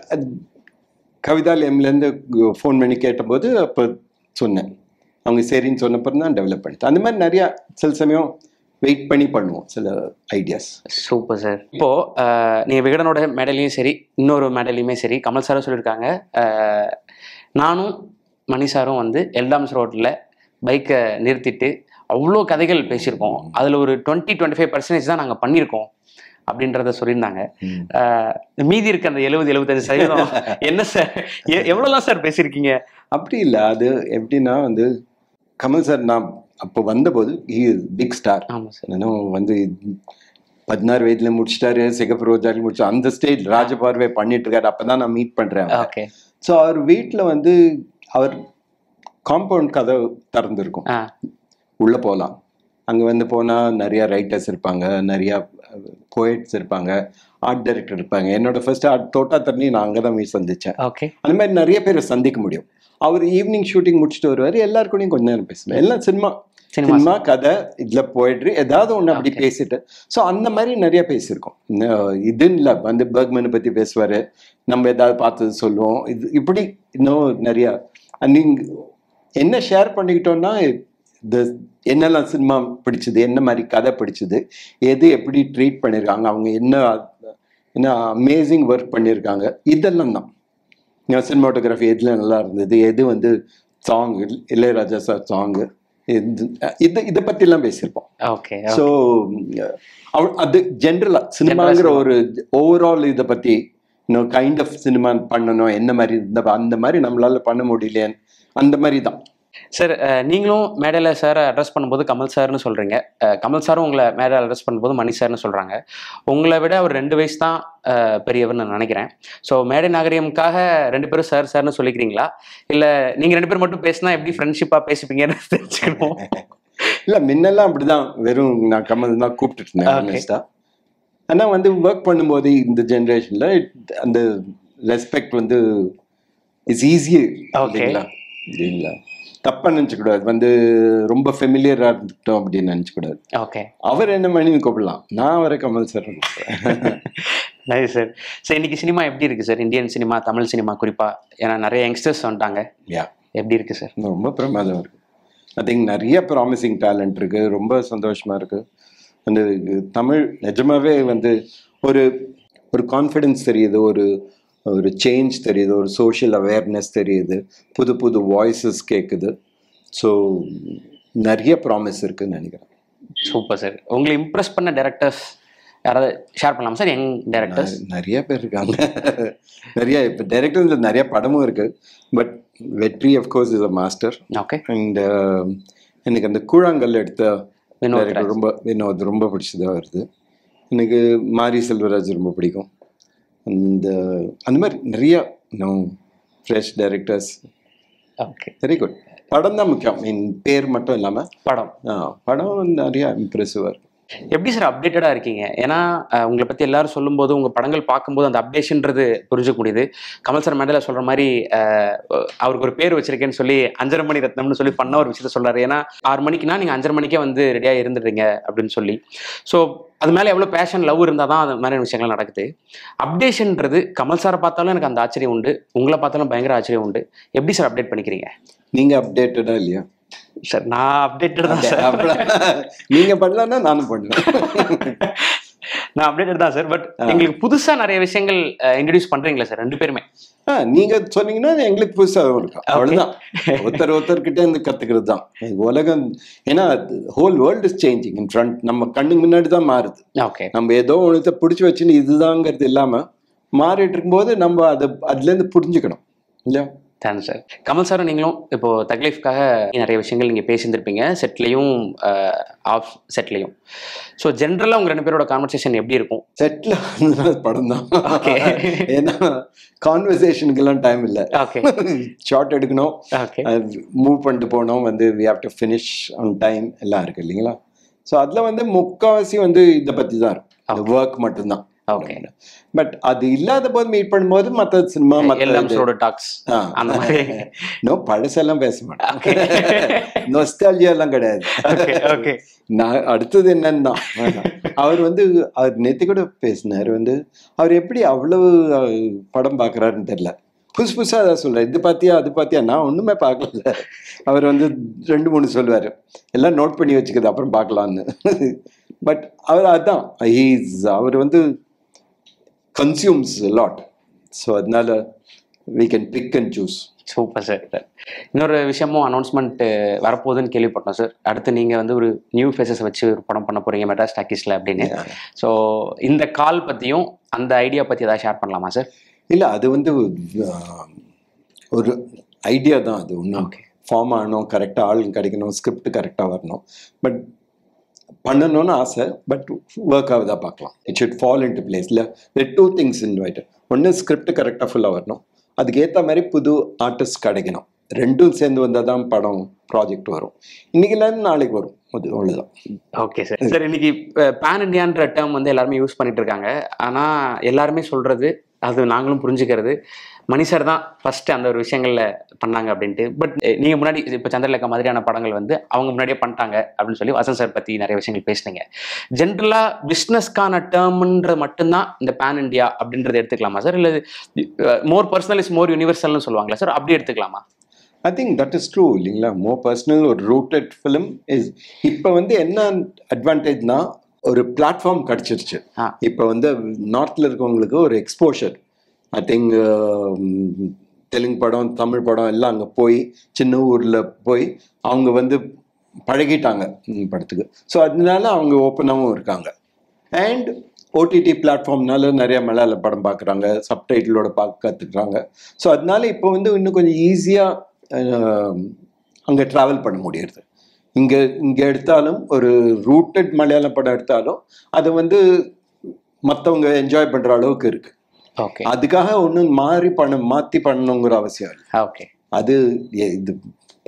கவிதாலயம்லேருந்து ஃபோன் பண்ணி கேட்டபோது அப்போ சொன்னேன். அவங்க சரின்னு சொன்னப்பறம் தான் டெவலப் பண்ணிட்டேன். அந்த மாதிரி நிறையா சில சமயம் வெயிட் பண்ணி பண்ணுவோம் சில ஐடியாஸ். Super sir. இப்போ நீங்கள் விகடனோட மேடலையும் சரி இன்னொரு மேடலையுமே சரி கமல் சாரும் சொல்லியிருக்காங்க, நானும் மணி சாரும் வந்து எல்டாம்ஸ் ரோட்டில் பைக்கை நிறுத்திட்டு அவ்வளோ கதைகள் பேசியிருக்கோம், அதில் ஒரு 20-25% தான் நாங்கள் பண்ணியிருக்கோம் அப்படின்றத சொல்லியிருந்தாங்க. மீதி இருக்க அந்த 70-75% என்ன சார், எவ்வளோலாம் சார் பேசியிருக்கீங்க? அப்படி இல்லை, அது எப்படின்னா வந்து கமல் சார் நான் அப்போ வந்தபோது பிக் ஸ்டார். ஆமாம் சார். ஏன்னா வந்து 16 வயதுல முடிச்சிட்டாரு, சிகப்பு ரோஜாவில் முடிச்சு அந்த ஸ்டேஜ் ராஜபார்வை பண்ணிட்டு இருக்காரு. அப்பதான் நான் மீட் பண்றேன். ஓகே. ஸோ அவர் வீட்டில் வந்து அவர் காம்பவுண்ட் கதை திறந்துருக்கும், உள்ள போகலாம். அங்கே வந்து போனால் நிறையா ரைட்டர்ஸ் இருப்பாங்க, நிறையா போயட்ஸ் இருப்பாங்க, ஆர்ட் டைரக்டர் இருப்பாங்க. என்னோட ஃபர்ஸ்ட் ஆர்ட் தோட்டா தண்ணி நான் அங்கே தான் போய் சந்தித்தேன். ஓகே. அந்த மாதிரி நிறைய பேரை சந்திக்க முடியும். அவர் ஈவினிங் ஷூட்டிங் முடிச்சுட்டு வருவார், எல்லாருக்கூடையும் கொஞ்ச நேரம் பேசுவேன். எல்லாம் சினிமா கதை, இதில் போய்ட்ரி ஏதாவது ஒன்று அப்படி பேசிட்டு. ஸோ அந்த மாதிரி நிறைய பேசியிருக்கோம். இதுன்னு இல்லை, வந்து பர்க்மனை பற்றி பேசுவார், நம்ம ஏதாவது பார்த்தது சொல்லுவோம். இது இப்படி இன்னும் நிறையா நீங்கள் என்ன ஷேர் பண்ணிக்கிட்டோன்னா இந்த என்னெல்லாம் சினிமா பிடிச்சது, என்ன மாதிரி கதை பிடிச்சது, எது எப்படி ட்ரீட் பண்ணியிருக்காங்க, அவங்க என்ன அமேசிங் ஒர்க் பண்ணியிருக்காங்க, இதெல்லாம் தான். சினிமாட்டோகிராஃபி எதுல நல்லா இருந்தது, எது வந்து சாங் இளையராஜா சார் சாங்கு, இதை பற்றிலாம் பேசியிருப்போம். ஓகே. ஸோ அது ஜென்ரலாக சினிமாங்கிற ஒரு ஓவரால் இதை பற்றி இன்னும் கைண்ட் ஆஃப் சினிமா பண்ணணும், என்ன மாதிரி இருந்த அந்த மாதிரி நம்மளால பண்ண முடியலையே, அந்த மாதிரி தான். சார், நீங்களும் மேடையில் சாரை அட்ரஸ் பண்ணும்போது கமல் சார்னு சொல்கிறீங்க, கமல் சாரும் உங்களை மேடையில் அட்ரஸ் பண்ணும்போது மணி சார்னு சொல்கிறாங்க. உங்களை விட ஒரு 2 வயசு தான் பெரியவர்னு நான் நினைக்கிறேன். ஸோ மேடை நாகரிகம்காக 2 பேரும் சார் சார்னு சொல்லிக்கிறீங்களா, இல்லை நீங்கள் 2 பேர் மட்டும் பேசினா எப்படி ஃப்ரெண்ட்ஷிப்பாக பேசிப்பீங்கன்னு தெரிஞ்சுக்கணும். இல்லை, முன்னெல்லாம் அப்படிதான் வெறும் நான் கமல் தான் கூப்பிட்டுட்டு இருந்தேன். ஆனால் வந்து ஒர்க் பண்ணும்போது இந்த ஜென்ரேஷனில் அந்த ரெஸ்பெக்ட் வந்து இட்ஸ் ஈஸி. இல்லைங்களா? இல்லைங்களா? தப்பா நினைச்சுக்கூடாது, வந்து ரொம்ப ஃபெமிலியரா இருந்துட்டோம் அப்படின்னு நினைச்சுக்கூடாது. ஓகே. அவர் என்ன மணி கூப்பிடலாம், நான் அவரை Kamal sir. Nice sir. Sir, இன்னைக்கு சினிமா எப்படி இருக்கு sir? Indian cinema, Tamil cinema குறிப்பா, ஏன்னா நிறைய யங்ஸ்டர்ஸ் வந்துட்டாங்க. எப்படி இருக்கு சார்? ரொம்ப பிரமாதம் இருக்கு. ஐ திங்க் நிறைய ப்ராமிசிங் டேலண்ட் இருக்கு, ரொம்ப சந்தோஷமா இருக்கு. அந்த தமிழ் நிஜமாவே வந்து ஒரு கான்ஃபிடென்ஸ் தெரியுது, ஒரு சேஞ்ச் தெரியுது, ஒரு சோஷியல் அவேர்னஸ் தெரியுது, புது புது வாய்ஸஸ் கேட்குது. ஸோ நிறைய ப்ராமிஸ் இருக்குன்னு நினைக்கிறேன். Super sir. உங்களை இம்ப்ரெஸ் பண்ண டைரக்டர்ஸ் யாராவது ஷேர் பண்ணலாம் சார்? யங் டைரக்டர்ஸ் நிறைய பேர் இருக்காங்க. நிறைய இப்போ டைரக்டர்ஸில் நிறைய படமும் இருக்குது. பட் வெற்றி of course is a master. Okay. And எனக்கு அந்த கூழாங்கல் எடுத்த வினோத் ரொம்ப பிடிச்சதாக வருது. எனக்கு மாரி செல்வராஜ் ரொம்ப பிடிக்கும். அந்த மாதிரி நிறைய fresh directors. Okay, very good. படம் தான் முக்கியம், மீன் பேர் மட்டும் இல்லாமல் படம் நிறைய இம்ப்ரெசிவாக இருக்கும். எப்படி சார் அப்டேட்டடாக இருக்கீங்க? ஏன்னா உங்களை பற்றி எல்லாரும் சொல்லும்போது, உங்கள் படங்கள் பார்க்கும்போது அந்த அப்டேஷன்றது புரிஞ்சுக்க முடியுது. கமல் சார் மேடையில் சொல்கிற மாதிரி அவருக்கு ஒரு பேர் வச்சிருக்கேன்னு சொல்லி 5:30 மணி ரத்னம்னு சொல்லி பண்ண ஒரு விஷயத்த சொல்கிறாரு. ஏன்னா 6 மணிக்குனா நீங்கள் 5:30 மணிக்கே வந்து ரெடியாக இருந்துடுறீங்க அப்படின்னு சொல்லி. ஸோ அது மேலே எவ்வளோ பேஷன், லவ் இருந்தால் தான் அது மாதிரியான விஷயங்கள் நடக்குது. அப்டேஷன்றது கமல் சாரை பார்த்தாலும் எனக்கு அந்த ஆச்சரியம் உண்டு, உங்களை பார்த்தாலும் பயங்கர ஆச்சரியம் உண்டு. எப்படி சார் அப்டேட் பண்ணிக்கிறீங்க? நீங்கள் அப்டேட்டடா இல்லையா சார்? நான் அப்டேட்டட் தான் சார். நீங்க பண்ணலன்னா நானும் பண்ணுவேன். நான் அப்டேட்டட் தான் சார். பட் எங்களுக்கு புதுசா நிறைய விஷயங்கள் இன்ட்ரடியூஸ் பண்றீங்களா சார் ரெண்டு பேருமே? நீங்க சொன்னீங்கன்னா எங்களுக்கு புதுசாக இருக்கும், அவ்வளவுதான். ஒருத்தர்கிட்ட இருந்து கத்துக்கிறது தான் உலகம். ஏன்னா whole world is changing in front, நம்ம கண்ணுக்கு முன்னாடி தான் மாறுது. ஓகே. நம்ம ஏதோ ஒன்றத்தை பிடிச்சி வச்சுன்னு இதுதாங்கிறது இல்லாம மாறிட்டு இருக்கும்போது நம்ம அதுல இருந்து புரிஞ்சுக்கணும் இல்லையா? தான் சார். கமல் சாரும் நீங்களும் இப்போ தக்லைஃப்காக நிறைய விஷயங்கள் நீங்கள் பேசியிருந்திருப்பீங்க, செட்லையும் ஆஃப் செட்லையும். ஸோ ஜென்ரலாக உங்கள் 2 பேரோட கான்வர்சேஷன் எப்படி இருக்கும்? செட்டில் படம் தான். ஏன்னா கான்வர்சேஷனுக்கெல்லாம் டைம் இல்லை. ஓகே, ஷார்ட் எடுக்கணும், ஓகே, மூவ் பண்ணிட்டு போனோம், we have to finish on time எல்லாம் இருக்கு இல்லைங்களா. ஸோ அதில் முக்கால்வாசி இதை பற்றி தான் இருக்கும், ஒர்க் மட்டும்தான். ஓகே. பட் அது இல்லாத போது மீட் பண்ணும்போது மற்ற சினிமா மற்ற டாக்ஸ் அந்த மாதிரி பழசெல்லாம் பேச மாட்டேன், நொஸ்டால்ஜியா எல்லாம் கிடையாது. ஓகே. நான் அடுத்தது என்னன்னா அவர் அவர் நேற்று கூட பேசினார், அவர் எப்படி அவ்வளவு படம் பார்க்குறாருன்னு தெரியல, புதுசாக அதான் சொல்கிறார், இது பார்த்தியா அது பார்த்தியா, நான் ஒன்றுமே பார்க்கல. அவர் 2-3 சொல்லுவார், எல்லாம் நோட் பண்ணி வச்சுக்கிறது அப்புறம் பார்க்கலான்னு. பட் அவர் அதான் அவர் consumes a lot, so அதனால we can pick and choose. Super sir. இன்னொரு விஷயமும் அனௌன்ஸ்மெண்ட் வரப்போகுதுன்னு கேள்விப்பட்டோம் சார். அடுத்து நீங்கள் ஒரு நியூ ஃபேஸஸ் வச்சு ஒரு படம் பண்ண போகிறீங்க மெட்ராஸ் டாக்கீஸில் அப்படின்னு. ஸோ இந்த கால் பற்றியும் அந்த ஐடியா பற்றி ஏதாவது ஷேர் பண்ணலாமா சார்? இல்லை, அது ஒரு ஐடியா தான், அது ஒன்றும் ஃபார்ம் ஆகணும், கரெக்டாக ஆள் கிடைக்கணும், ஸ்கிரிப்ட் கரெக்டாக வரணும், பட் பண்ணணும்னு ஆசை. பட் ஒர்க் ஆகுதா பார்க்கலாம். It should fall in to place. இல்லை, 2 things இன்வைட்டட். ஒன்று ஸ்கிரிப்ட் கரெக்டாக ஃபுல்லாக வரணும், அதுக்கு ஏற்ற மாதிரி புது ஆர்டிஸ்ட் கிடைக்கணும். 2ம் சேர்ந்து வந்தால் தான் படம் ப்ராஜெக்ட் வரும். இன்னைக்கு இல்லை, நாளைக்கு வரும், அது அவ்வளோதான். Okay sir. சார், இன்னைக்கு பேன் இண்டியான்ற டேர்ம் எல்லாருமே யூஸ் பண்ணிட்டு இருக்காங்க. ஆனால் எல்லாருமே சொல்றது, அது நாங்களும் புரிஞ்சுக்கிறது, மணி சார் தான் ஃபர்ஸ்ட் அந்த ஒரு விஷயங்கள்ல பண்ணாங்க அப்படின்ட்டு. பட் நீங்க முன்னாடி இப்போ சந்திரலேகா மாதிரியான படங்கள் அவங்க முன்னாடியே பண்ணிட்டாங்க அப்படின்னு சொல்லி வசந்த் சார் பத்தி நிறைய விஷயங்கள் பேசுனீங்க. ஜென்ரலா பிஸ்னஸ்க்கான டேர்ம்ன்ற மட்டும்தான் இந்த பேன் இண்டியா அப்படின்றத எடுத்துக்கலாமா சார்? இல்லை மோர் பர்சனல் இஸ் மோர் யூனிவர்சல்னு சொல்லுவாங்களா சார், அப்படி எடுத்துக்கலாமா? I think that is true இல்லைங்களா. மோர் பர்சனல் ஒரு ரூட்டட் ஃபிலிம் இஸ். இப்போ என்ன அட்வான்டேஜ்னா, ஒரு பிளாட்ஃபார்ம் கிடைச்சிருச்சு. இப்போ நார்த்ல இருக்கவங்களுக்கு ஒரு எக்ஸ்போஷர். ஐ திங்க் தெலுங்கு படம், தமிழ் படம் எல்லாம் அங்கே போய் சின்ன ஊரில் போய் அவங்க பழகிட்டாங்க படத்துக்கு. ஸோ அதனால அவங்க ஓப்பனாகவும் இருக்காங்க. அண்ட் ஓடிடி பிளாட்ஃபார்ம்னால நிறைய மலையாள படம் பார்க்குறாங்க, சப்டைட்டிலோட கற்றுக்குறாங்க. ஸோ அதனால இப்போ இன்னும் கொஞ்சம் ஈஸியாக அங்கே ட்ராவல் பண்ண முடியுது. இங்கே எடுத்தாலும் ஒரு ரூட்டட் மலையாள படம் எடுத்தாலும் அதை மற்றவங்க என்ஜாய் பண்ணுற அளவுக்கு இருக்கு. அதுக்காக ஒன்றும் மாற்றி பண்ணணுங்கிற அவசியம் இல்லை. ஓகே. அது இது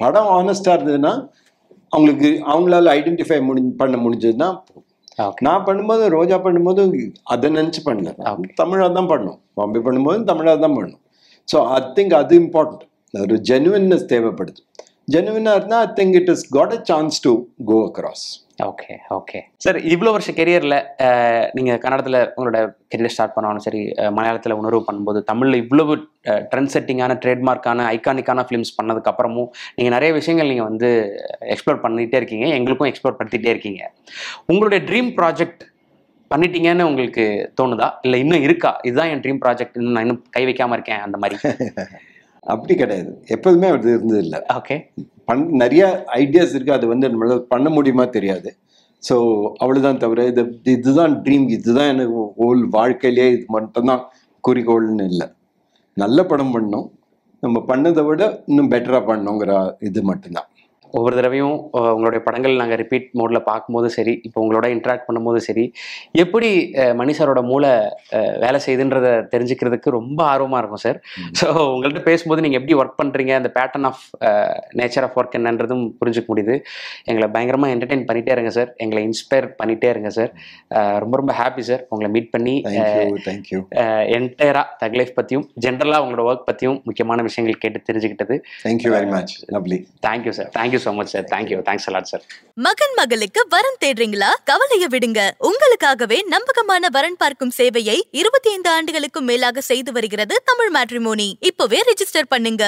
படம் ஆனஸ்டாக இருந்ததுன்னா அவங்களால ஐடென்டிஃபை பண்ண முடிஞ்சதுன்னா. நான் பண்ணும்போது, ரோஜா பண்ணும்போது அதை நினச்சி பண்ணல, தமிழாக தான் பண்ணணும். பாம்பே பண்ணும்போது தமிழாக தான் பண்ணணும். ஸோ ஐ திங்க் அது இம்பார்ட்டன்ட். ஒரு ஜெனுவின்னஸ் தேவைப்படுது. ஜெனுவினாக இருந்தால் I think it is got a chance to go across. Okay, okay sir. இவ்வளோ வருஷ கெரியரில் நீங்கள் கன்னடத்தில் உங்களோட கெரியர் ஸ்டார்ட் பண்ணாலும் சரி, மலையாளத்தில் உணர்வு பண்ணும்போது, தமிழில் இவ்வளவு ட்ரெண்ட் செட்டிங்கான, ட்ரேட்மார்க்கான, ஐகானிக்கான ஃபிலிம்ஸ் பண்ணதுக்கப்புறமும் நீங்கள் நிறைய விஷயங்கள் நீங்கள் எக்ஸ்ப்ளோர் பண்ணிகிட்டே இருக்கீங்க, எங்களுக்கும் எக்ஸ்ப்ளோர் படுத்திகிட்டே இருக்கீங்க. உங்களுடைய ட்ரீம் ப்ராஜெக்ட் பண்ணிட்டீங்கன்னு உங்களுக்கு தோணுதா? இல்லை இன்னும் இருக்கா, இதுதான் என் ட்ரீம் ப்ராஜெக்ட், நான் இன்னும் கை வைக்காமல் இருக்கேன் அந்த மாதிரி? அப்படி கிடையாது, எப்போதுமே அது இருந்தது இல்லை. ஓகே. நிறைய ஐடியாஸ் இருக்குது, அது நம்மளால பண்ண முடியுமா தெரியாது. ஸோ அவ்வளோதான் தவிர இதுதான் ட்ரீம், இதுதான் எனக்கு ஹோல் வாழ்க்கையிலே இது மட்டும்தான் குறிக்கோள்னு இல்லை. நல்ல படம் பண்ணணும், நம்ம பண்ணதை விட இன்னும் பெட்டராக பண்ணணுங்கிற இது மட்டும்தான். ஒவ்வொரு தடவையும் உங்களுடைய படங்கள் நாங்கள் ரிப்பீட் மோடில் பார்க்கும்போது சரி, இப்போ உங்களோட இன்ட்ராக்ட் பண்ணும்போது சரி, எப்படி மணி சாரோட மூளை வேலை செய்யுதுன்றதை தெரிஞ்சுக்கிறதுக்கு ரொம்ப ஆர்வமாக இருக்கும் சார். ஸோ உங்கள்கிட்ட பேசும்போது நீங்கள் எப்படி ஒர்க் பண்ணுறீங்க, அந்த pattern of nature of work என்னன்றதும் புரிஞ்சுக்க முடியுது. எங்களை பயங்கரமாக என்டர்டெயின் பண்ணிகிட்டே இருங்க சார், எங்களை இன்ஸ்பயர் பண்ணிகிட்டே இருங்க சார். ரொம்ப ரொம்ப ஹாப்பி சார் உங்களை மீட் பண்ணி. தேங்க்யூ. என்டையராக தக்லைஃப் பற்றியும் ஜென்ரலாக உங்களோட ஒர்க் பற்றியும் முக்கியமான விஷயங்கள் கேட்டு தெரிஞ்சுக்கிட்டது. Thank you very much. Lovely. Thank you sir. Thank you so much sir. Thank you. Thanks a lot sir. மகன் மகளுக்கு வரன் தேடுறீங்களா? கவலைய விடுங்க. உங்களுக்காகவே நம்பகமான வரன் பார்க்கும் சேவையை 25 ஆண்டுகளுக்கும் மேலாக செய்து வருகிறது தமிழ் மேட்ரிமோனி. இப்பவே ரெஜிஸ்டர் பண்ணுங்க.